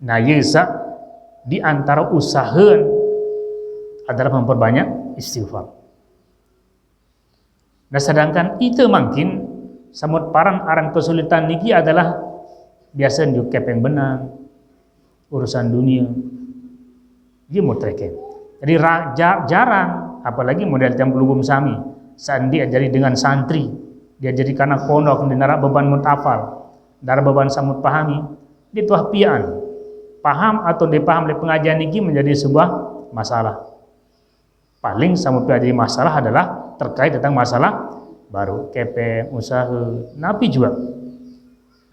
[SPEAKER 1] Nah, yesa di antara usaha adalah memperbanyak istighfar. Nah, sedangkan itu mungkin samut parang arang kesulitan niki adalah biasa di kepeng benang, urusan dunia, dia mau treken. Jadi jarang, apalagi model yang belum sami, saat dia jadi dengan santri, dia jadi karena pondok, di nara beban mutafal, nara beban samut pahami, dia tuah pian, paham atau dipaham oleh pengajian ini menjadi sebuah masalah. Paling sampai jadi masalah adalah terkait tentang masalah baru kepeng, usaha, napi juga.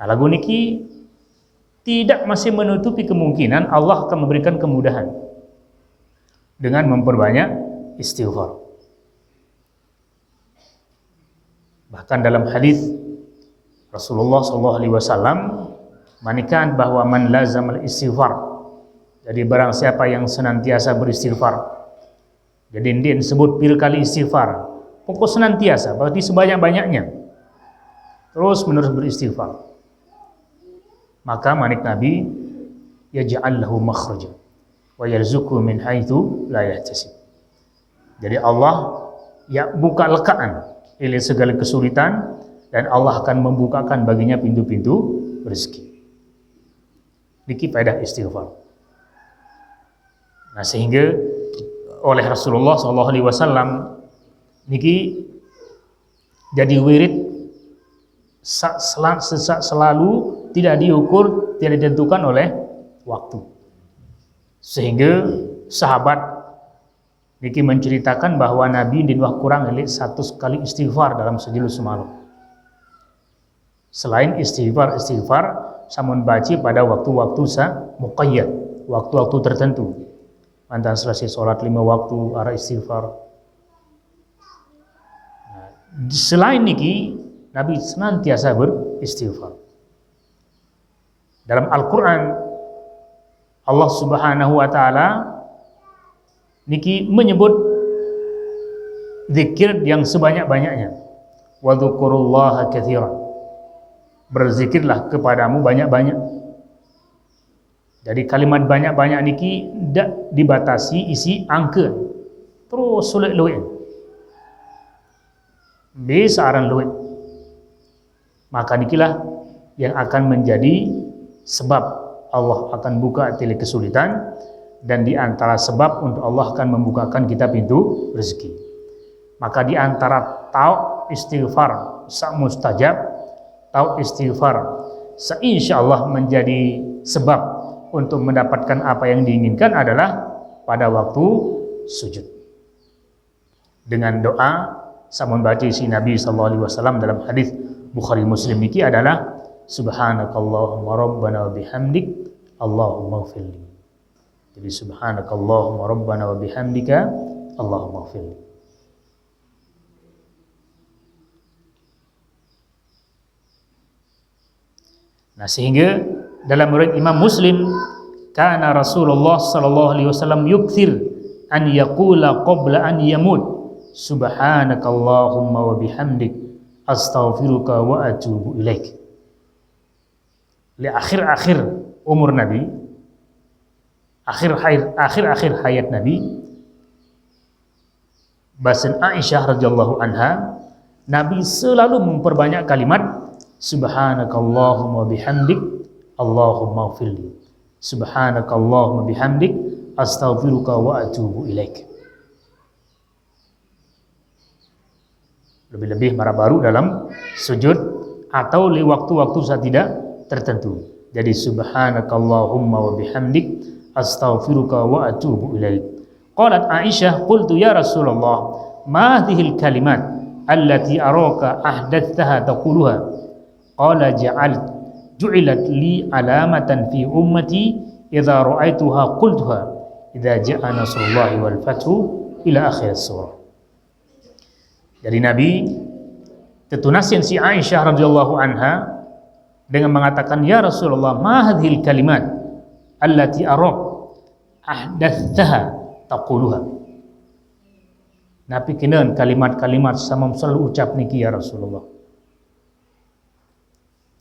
[SPEAKER 1] Nah, lagu niki tidak masih menutupi kemungkinan Allah akan memberikan kemudahan dengan memperbanyak istighfar. Bahkan dalam hadis Rasulullah SAW manikan bahwa man lazamal istighfar. Jadi barang siapa yang senantiasa beristighfar. Jadi dia disebut pil kali istighfar. Pokok senantiasa, berarti sebanyak-banyaknya. Terus menerus beristighfar. Maka manik Nabi yaj'al lahu makhraja wa yarzuqhu min haitsu la yahtasib. Jadi Allah ya buka lekaan oleh segala kesulitan dan Allah akan membukakan baginya pintu-pintu rezeki. Niki faedah istighfar. Nah, sehingga oleh Rasulullah SAW niki jadi wirid selalu, tidak diukur, tidak ditentukan oleh waktu. Sehingga sahabat niki menceritakan bahwa Nabi dinwah kurang 100 kali istighfar dalam sejulu semalam. Selain istighfar samun baca pada waktu-waktu muqayyad, waktu-waktu tertentu. Antara selesai sholat 5 waktu arah istighfar. Nah, selain niki Nabi senantiasa beristighfar. Dalam Al-Quran Allah Subhanahu wa Ta'ala niki menyebut zikir yang sebanyak-banyaknya. Wa dzkurullaha katsiran. Berzikirlah kepadamu banyak-banyak. Jadi kalimat banyak-banyak niki tidak dibatasi isi angka. Terus sulit luit. Besaran luit. Maka nikilah yang akan menjadi sebab Allah akan buka tali kesulitan, dan di antara sebab untuk Allah akan membukakan kita pintu rezeki. Maka di antara tau istighfar sa mustajab, tau istighfar sa insyaallah menjadi sebab untuk mendapatkan apa yang diinginkan adalah pada waktu sujud. Dengan doa samun baca si Nabi SAW dalam hadis Bukhari Muslim niki adalah subhanakallahumma rabbana wa bihamdik Allahumma ighfirli. Jadi subhanakallahumma rabbana wa bihamdika Allahumma ighfirli. Nah, sehingga dalam riwayat Imam Muslim, kana Rasulullah sallallahu alaihi wasallam yukthir an yaqula qabla an yamut subhanakallahumma wa bihamdik astaghfiruka wa atubu ilaik. Di akhir-akhir umur Nabi, akhir hayat Nabi, bahasa Aisyah radhiyallahu anha, Nabi selalu memperbanyak kalimat subhanakallahumma bihamdik Allahumma ighfirli. Subhanakallahumma bihamdik astaghfiruka wa atubu ilaik. Lebih-lebih marah baru dalam sujud atau di waktu-waktu saat tidak tertentu. Jadi subhanakallahumma wa bihamdik astaghfiruka wa atubu ilaik. Qalat Aisyah, qultu ya Rasulullah, ma hadhil kalimat allati araka ahdathaha taquluha? Qala ju'ilat li alamatan fi ummati idza ra'aituha qultuha idza ja'a nasrullahi wal fathu ila akhir surah. Jadi Nabi tetunasin si Aisyah radhiyallahu anha dengan mengatakan, ya Rasulullah, ma hadhil kalimat allati arak ahdathaha taquluha. Nabi kenan kalimat-kalimat sama selalu ucap niki ya Rasulullah.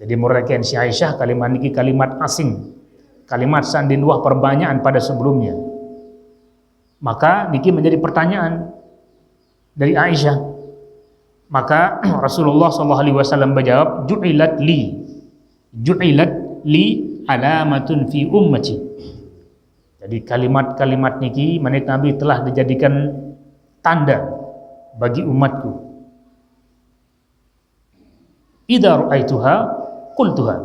[SPEAKER 1] Jadi murakan si Aisyah kalimat niki kalimat asing, kalimat sandin wah perbanyaan pada sebelumnya. Maka niki menjadi pertanyaan dari Aisyah. Maka Rasulullah SAW menjawab, ju'ilat li alamatun fi ummati. Jadi kalimat-kalimat niki menit Nabi telah dijadikan tanda bagi umatku. Idza ra'aituha qultuha.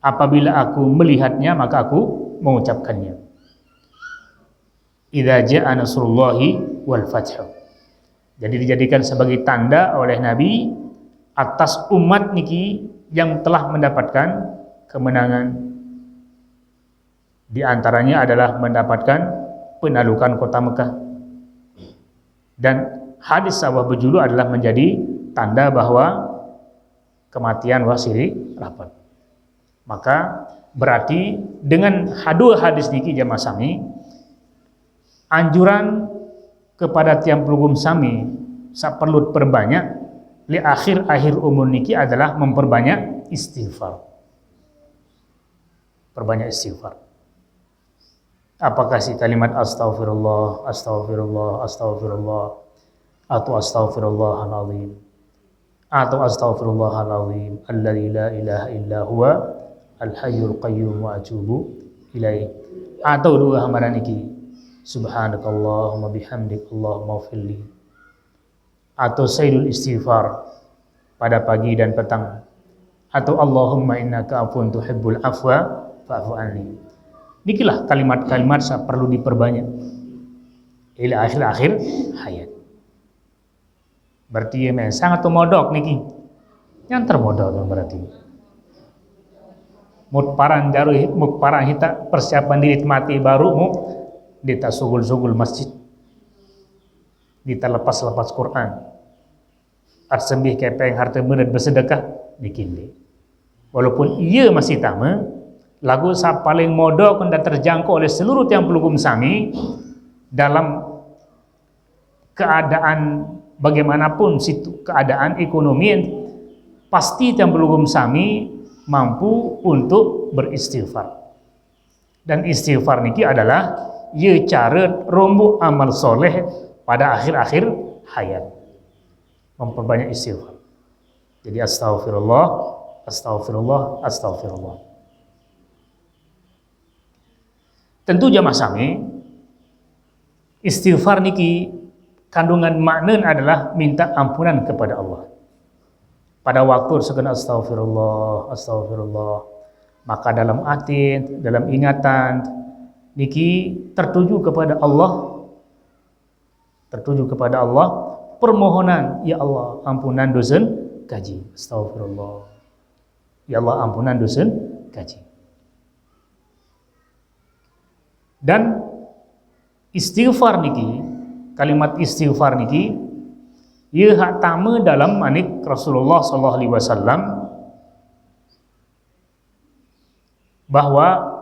[SPEAKER 1] apabila aku melihatnya maka aku mengucapkannya. Idza jaa nasrullahi wal fath. Jadi dijadikan sebagai tanda oleh Nabi atas umat niki yang telah mendapatkan kemenangan. Di antaranya adalah mendapatkan penaklukan kota Mekah. Dan hadis sawah berjulu adalah menjadi tanda bahwa kematian wasiri rapat. Maka berarti dengan dua hadis niki jamaah sami, anjuran kepada tiang pelugum sami saperlu perbanyak li akhir umur niki adalah memperbanyak istighfar. Perbanyak istighfar. Apakah si kalimat astaghfirullah, astaghfirullah, astaghfirullah, atau astaghfirullahal azim, atau astaghfirullahal azim alladzi la ilaha illa huwa al hayyul qayyum wa atubu ilaih, atau dua hamaran iki subhanakallahumma bihamdik allahumma ighfirli, atau sayyidul istighfar pada pagi dan petang, atau Allahumma innaka afuwun tuhibbul afwa fa'fu anni. Nikilah kalimat-kalimat yang perlu diperbanyak ila akhir hayat. Berarti ya sangat modok niki. Yang termodok berarti. Mut parang jaru mut parang hita persiapan diri mati baru mu dita sugul-sugul masjid. Dita lepas-lepas Quran. Arsembih kepeng harta bener bersedekah dikindi. Walaupun ia masih tama lagu sa paling modok dan terjangkau oleh seluruh tiang pelugum sami dalam keadaan bagaimanapun situ keadaan ekonomi, pasti tiang pelugum sami mampu untuk beristighfar. Dan istighfar niki adalah ye cara rombo amal soleh pada akhir-akhir hayat. Memperbanyak istighfar. Jadi astaghfirullah, astaghfirullah, astaghfirullah. Tentu jamaah sami, istighfar niki kandungan makna adalah minta ampunan kepada Allah. Pada waktu sekena astaghfirullah, astaghfirullah, maka dalam hati, dalam ingatan niki tertuju kepada Allah, permohonan, ya Allah ampunan dosa kaji, astaghfirullah, ya Allah ampunan dosa kaji. Dan istighfar niki, kalimat istighfar niki ia hak tama dalam manik Rasulullah sallallahu alaihi wasallam bahwa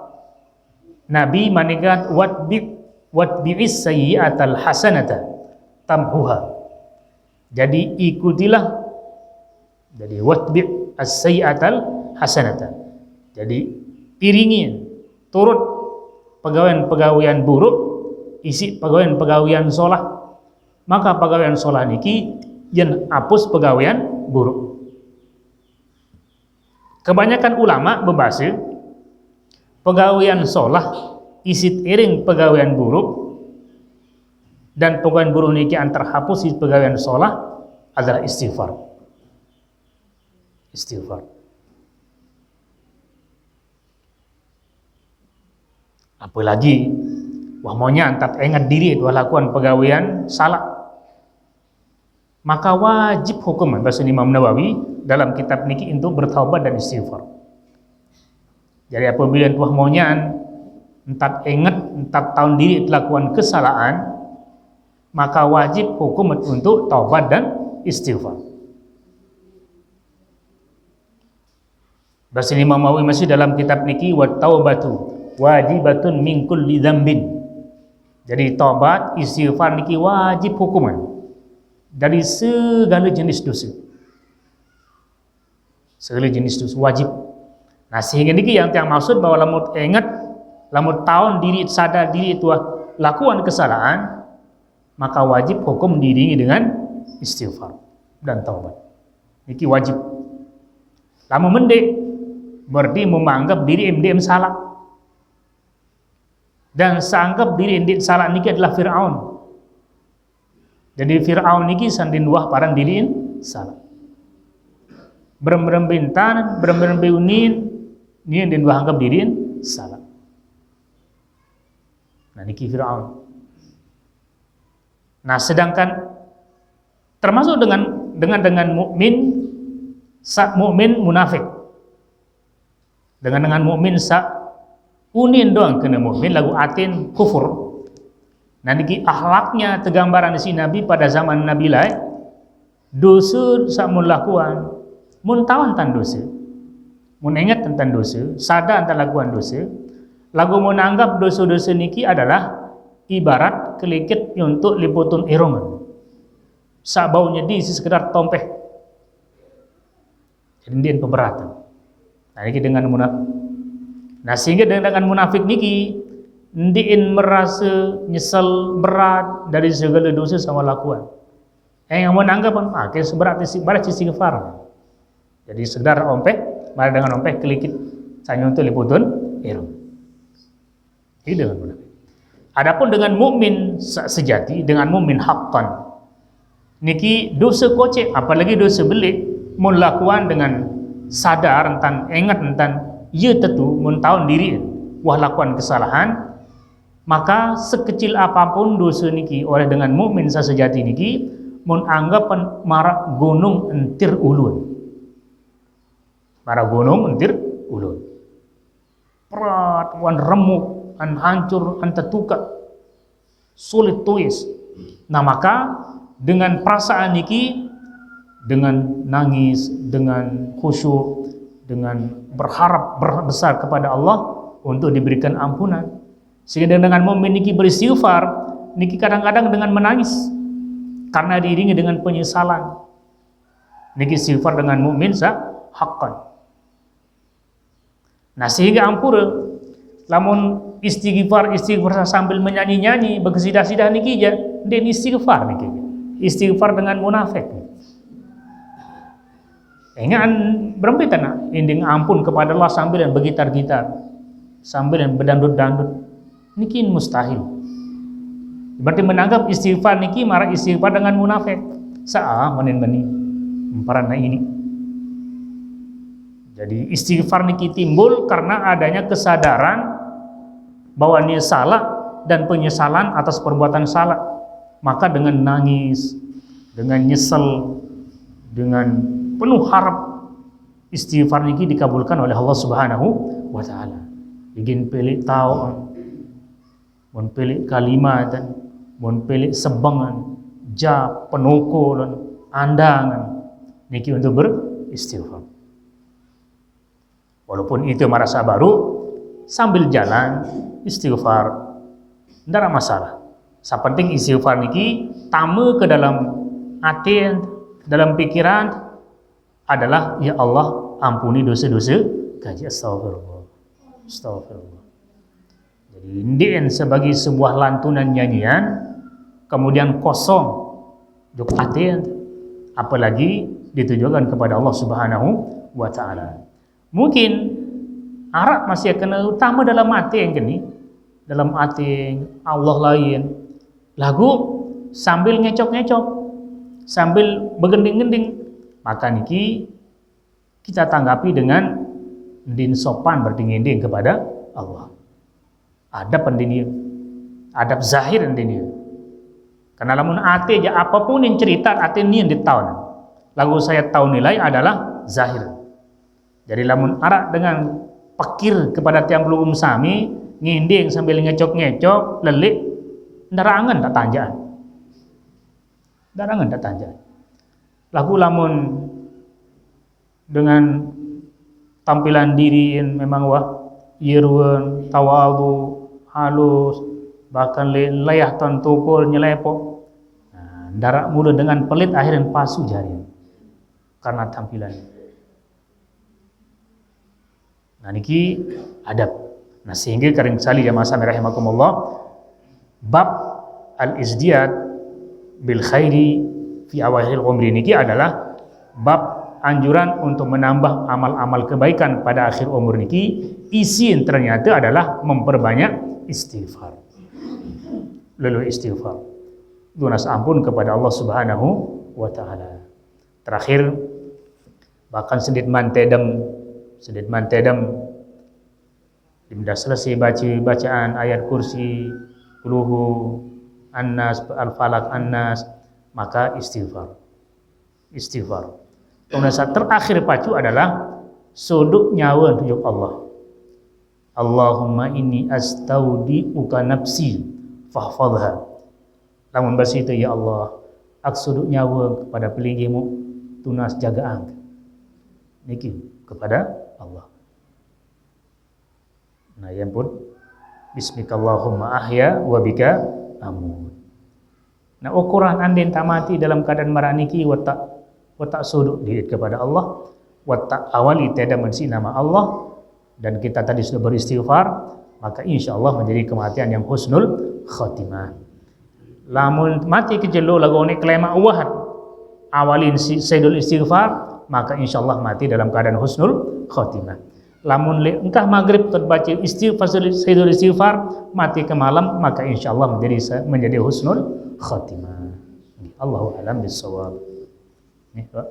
[SPEAKER 1] Nabi manikat watbi'is sayyi'atal hasanata tamhuha. Jadi ikutilah, jadi watbi' as-sayyi'atal hasanata. Jadi iringi, turut pegawaian-pegawaian buruk, isi pegawaian-pegawaian solah, maka pegawaian solah niki yang hapus pegawaian buruk. Kebanyakan ulama membahas pegawaian solah isi iring pegawaian buruk, dan pegawaian buruk niki antar hapus isi pegawaian solah adalah istighfar. Istighfar. Apalagi wah maunya antat ingat diri dua lakukan pegawaian salah, maka wajib hukum bahasa Imam Nawawi dalam kitab niki untuk bertaubat dan istighfar. Jadi apabila wah maunya entat ingat entat tahun diri lakukan kesalahan, maka wajib hukum untuk taubat dan istighfar. Bahasa Imam Nawawi masih dalam kitab niki wa taubatu wajibatun min kulli dzambin. Jadi taubat istighfar niki wajib hukuman dari segala jenis dosa. Segala jenis dosa wajib. Nah sehingga niki yang tiang maksud bahwa lamut ingat, lamut tahun diri sadar diri itu lakukan kesalahan, maka wajib hukum diringi dengan istighfar dan taubat. Niki wajib. Lamun mendek berarti menganggap diri MDM salah. Dan seanggap diri indik salah niki adalah Fir'aun. Jadi Fir'aun niki sandin wah parang diriin salah. Berem-berem bintan, berem-berem beunin, Ni yang dia anggap diri salah. Nah niki Firaun. Nah sedangkan termasuk dengan mukmin munafik. Dengan mukmin unin doang kena mukmin lagu atin kufur. Nah niki akhlaknya tergambaran di sini Nabi pada zaman Nabi lai dosa sak mun lakuan mun tawan tan dosa. Mun ingat tentang dosa, sadar tentang lakuan dosa, lagu mun anggap dosa-dosa niki adalah ibarat kelikit untuk liputun irongan. Sak baunya di sekedar tompeh. Jadi dia pemberatan. Nah niki dengan munafik. Nah sehingga dengan munafik niki ndiin merasa nyesal berat dari segala dosa sama lakuan. Yang menanggap pakai seberat istighfar. Jadi sekedar ompeh, mari dengan ompeh kelikit hanya untuk liputun irung. Ini dengan munafik. Adapun dengan mukmin sejati, dengan mukmin haqqan, niki dosa kocek, apalagi dosa belik, mun lakuan dengan sadar tentang ingat tentang ia tentu mun tahu diri wah lakukan kesalahan, maka sekecil apapun dosa niki oleh dengan mukmin sejati niki mun anggapan marak gunung entir ulun. Marak gunung entir ulun. Berat, wan remuk, an hancur, an tertukar, sulit tuis. Nah maka dengan perasaan niki, dengan nangis, dengan khusyuk, dengan berharap besar kepada Allah untuk diberikan ampunan. Sehingga dengan mukmin niki beristighfar, niki kadang-kadang dengan menangis karena diiringi dengan penyesalan. Niki istighfar dengan mukmin haqqan. Nah sehingga ampura lamun istighfar sambil menyanyi-nyanyi berkesidah-sidah niki je dia istighfar niki. Istighfar dengan munafik. Ingat berempat nak inding ampun kepada Allah sambil yang bergitar-gitar, sambil yang berdandut-dandut. Niki mustahil. Berarti menanggap istighfar niki marah istighfar dengan munafik. Saah menin-meni emparana ini. Jadi istighfar niki timbul karena adanya kesadaran bahwa dia salah dan penyesalan atas perbuatan salah. Maka dengan nangis, dengan nyesel, dengan penuh harap istighfar niki dikabulkan oleh Allah Subhanahu wa taala. Bikin pelik tahu, mun pelik kalimat, mun pelik sebangan, ja penukul, andangan niki untuk beristighfar. Walaupun itu merasa baru, sambil jalan istighfar, tidak ada masalah. Yang penting istighfar niki tamu ke dalam hati, dalam pikiran adalah ya Allah ampuni dosa-dosa kaji astagfirullah. Astagfirullah. Jadi indien sebagai sebuah lantunan nyanyian, kemudian kosong duk hati, apalagi ditujukan kepada Allah Subhanahu wa taala. Mungkin Arab masih kena utama dalam hati yang gini, dalam hati Allah lain. Lagu sambil ngecok-ngecok, sambil bergending-gending, maka niki kita tanggapi dengan din sopan berding-ding kepada Allah. Adab pendini, adab zahir pendini. Karena lamun hati aja apapun yang cerita hati ni yang ditahu. Lagu saya tahu nilai adalah zahir. Jadi lamun arak dengan pakir kepada tiang belum sami nginding sambil ngecok-ngecok lelik darangan tak tanjaan. Darangan tak tanjaan. Lagu lamun dengan tampilan diri yang memang wah irun, tawadu, halus, bahkan layah tan tukul nyelepo. Nah, darak mula dengan pelit akhirnya pasu jari karena tampilan. Nah niki adab. Nah sehingga karing sali jamaah sami rahimakumullah, bab al-izdiyad bil khairi fi awakhir umri niki adalah bab anjuran untuk menambah amal-amal kebaikan pada akhir umur niki. Isi yang ternyata adalah memperbanyak istighfar. Lalu istighfar, lunas ampun kepada Allah Subhanahu wa taala. Terakhir bahkan sedikit mantedem dah selesai baca bacaan ayat kursi, Quluhu, An-Nas, Al-Falaq, An-Nas, maka istighfar. Kemudian saat terakhir pacu adalah suduk nyawa tunjuk Allah. Allahumma inni astaudi'uka nafsi fahfadha. Lamun basi itu, ya Allah, aku suduk nyawa kepada pelinggimu, tunas jagaan. Niki kepada Allah. Nah, yang pun bismikallahumma ahya wa bika amut. Nah, ukuran andin tamati dalam keadaan marah niki watak suduk diri kepada Allah, watak awali tiada mensi nama Allah, dan kita tadi sudah beristighfar, maka insya Allah menjadi kematian yang husnul khatimah. Lamun mati kejelo lagu ni kelema wahad awalin sayyidul istighfar, maka insya Allah mati dalam keadaan husnul khatimah. Lamun engkah maghrib terbaca istighfar sayyidul istighfar, mati ke malam, maka insya Allah menjadi husnul khatimah. Allahu a'lam bissawab. Nih, Pak.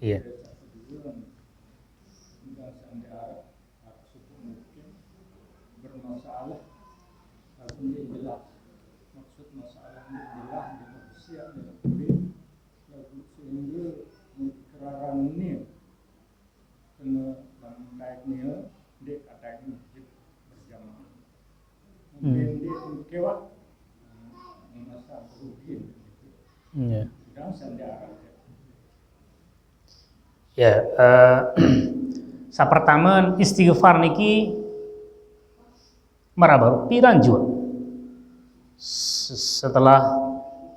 [SPEAKER 1] Iya. Bermasalah, maksud masalahnya jelas, siap sehingga ikraran ini kena dalam kaitnya dia katakan masjid berjamaah. Mungkin dia kewat masa rugi. Iya. Dan sendiri. Ya, sa pertama istighfar niki marabaru pirang jua. Setelah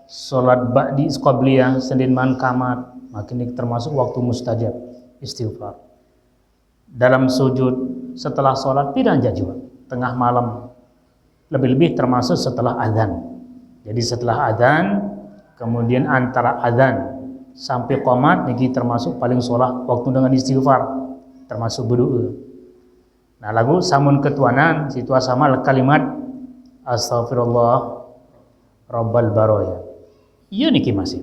[SPEAKER 1] sholat ba'di qabliyah Senin man kamat, makin ini termasuk waktu mustajab istighfar. Dalam sujud setelah sholat pirang jua, tengah malam, lebih-lebih termasuk setelah azan. Jadi setelah azan, kemudian antara azan sampai qomat niki termasuk paling sholat waktu dengan istighfar, termasuk berdoa. Nah, lagu samun ketuanan situa sama kalimat astaghfirullah rabbal baraya. Iya niki masih.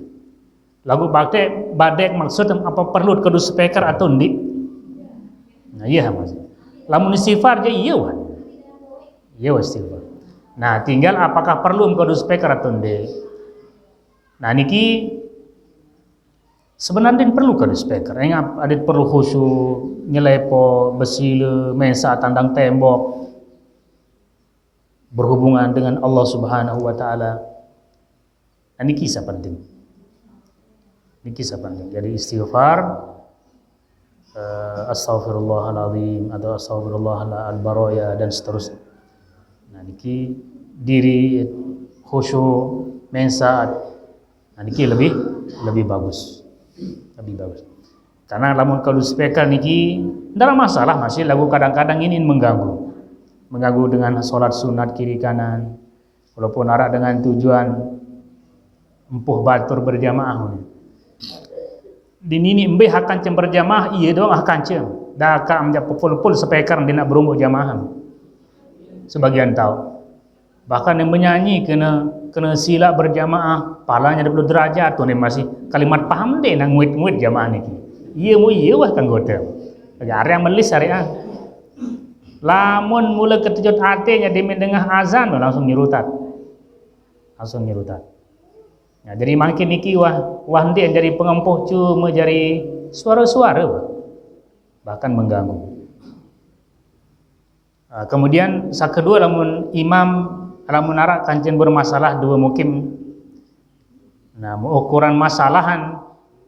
[SPEAKER 1] Lagu badek maksud apa perlu kudu speaker atau ndi? Nah, iya masih. Lamun istighfar je iya wan. Iya istighfar. Nah, tinggal apakah perlu kudu speaker atau ndi? Nah, niki sebenarnya perlu kan speaker. Ada perlu khusyuk, nyelepo, besile, mesa, tandang tembok, berhubungan dengan Allah Subhanahu wa Ta'ala. Nah, ini kisah penting. Jadi istighfar, astaghfirullahaladzim atau astaghfirullahalbaraya dan seterusnya. Nah, niki diri khusyuk, mesa, nah niki lebih bagus. Karena lamun kalau speaker niki tidak masalah, masih lagu kadang-kadang ini mengganggu dengan sholat sunat kiri kanan, walaupun arah dengan tujuan empuh batur berjamaah. Di nini embe akan cem berjamaah iya doang akan cem dah ka amja pul speaker dina berumbuk jamaah. Sebagian tahu bahkan yang menyanyi kena sila berjamaah, palanya 20 derajat tuh nih masih kalimat paham deh nang nguit jamaah niki. Iya wah kanggota. Area melis area. Lamun mula ketujut hatinya demi dengar azan langsung nyirutat. Nah, jadi makin niki wah ndi yang jadi pengempuh cuma jadi suara-suara bahkan mengganggu. Nah, kemudian kedua lamun imam lamun arak kancing bermasalah dua mukim. Nah, ukuran masalahan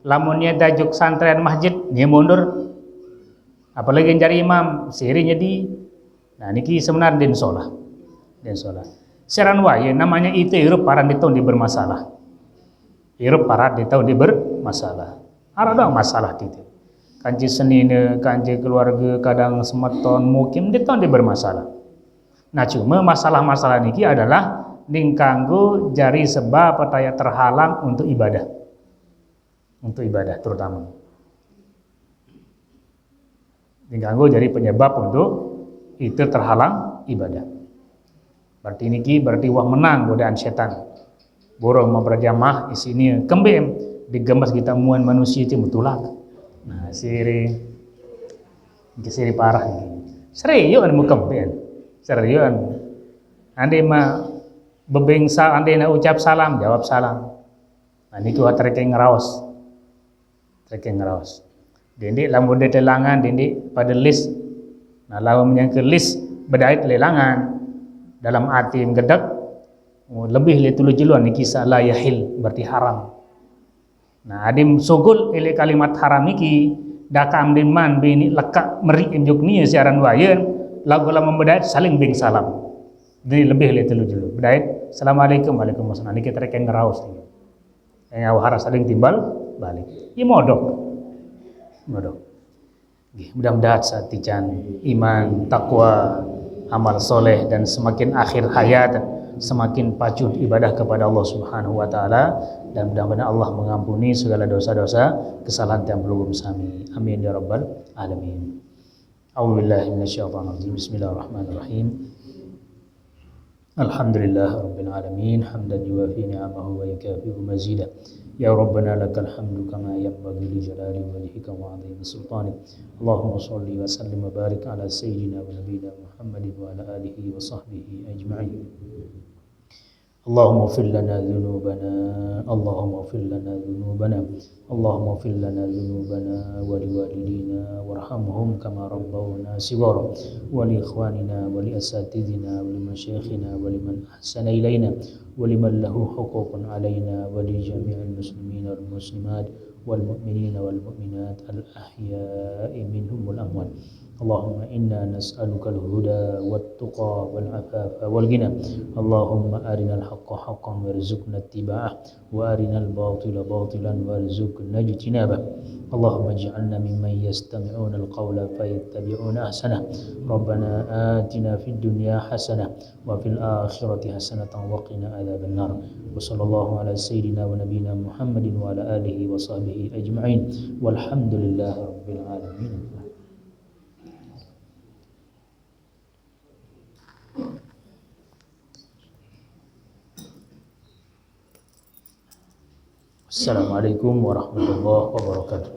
[SPEAKER 1] lamunnya dajuk santren masjid dia mundur, apalagi yang cari imam sirinya di. Nah, niki sebenarnya den sholah. Seran wae namanya itu hirup paran di tahun di bermasalah. Hirup paran di tahun di bermasalah. Ada dong masalah itu. Kanci senine, kanci keluarga kadang semeton mukim di tahun di bermasalah. Nah, cuma masalah-masalah niki adalah ning kanggo jari sebab ataya terhalang untuk ibadah. Untuk ibadah terutama. Ning kanggo jadi penyebab untuk itu terhalang ibadah. Berarti wah menang godaan setan. Borong mau berjamaah isinya kembem digemas kita muan manusia itu mutulak. Nah, siri parah nih. Serius anu kembem. Serius. Ande mah bebengsa ande na ucap salam, jawab salam. Nah, niku terkeng ngeraos. Dende lamun de telangan dende pada list. Nah, lamun yang ke list bedait lelangan dalam hati gedak lebih le tulu jeluan niki la yahil berarti haram. Nah, adim sogol ele kalimat haram niki dakam den man bini lekak meri imjuk nia siaran wayeun lagu lamun bedait saling bing salam. Jadi lebih le tulu jelu. Bedait assalamualaikum waalaikumsalam niki terkeng ngeraos niki. Yang harus saling timbal balik. Ieu modok. Mudah-mudahan saat tijan iman, takwa, amal soleh dan semakin akhir hayat semakin pacu ibadah kepada Allah Subhanahu wa taala dan mudah-mudahan Allah mengampuni segala dosa-dosa kesalahan yang belum sami. Amin ya rabbal alamin. A'udzubillahi minasyaitonir rajim. Bismillahirrahmanirrahim. Alhamdulillahirabbil alamin hamdan yuwafi ni'amahu wa yukafi'u mazidah. Ya Rabbana lakal hamdu kama yanbaghi li jalali wajhika wa 'azimi sultanik. Allahumma shalli wa sallim wa barik ala sayyidina wa nabiyyina Muhammadin wa ala alihi wa sahbihi ajma'in. Allahumma ighfir lana dhunubana, Allahumma ighfir lana dhunubana, Allahumma ighfir lana dhunubana wa liwalidina warhamhum kama rabbawna shighara wa li ikhwanina wa li asatidina wa li masyayikhina wa liman ahsana ilaina wa liman lahu huququn alaina wa li jami'il muslimina wal muslimat wal mu'minina wal mu'minat al ahya'i minhum wal amwat. Allahumma inna nas'aluka al-huda wat-tuqa wal-'afafa wal-ghina. Allahumma arinal haqqa haqqan warzuqna ittiba'ah wa arinal batila batilan warzuqna ijtinabah. Allahumma ij'alna mimman yastami'una al-qawla fayattabi'una ahsanah. Rabbana atina fid dunya hasanah wa fil akhirati hasanatan wa qina adzaban nar. Wa sallallahu ala sayyidina wa nabiyyina Muhammadin wa ala alihi wa sahbihi ajma'in. Walhamdulillahi rabbil alamin. Assalamualaikum warahmatullahi wabarakatuh.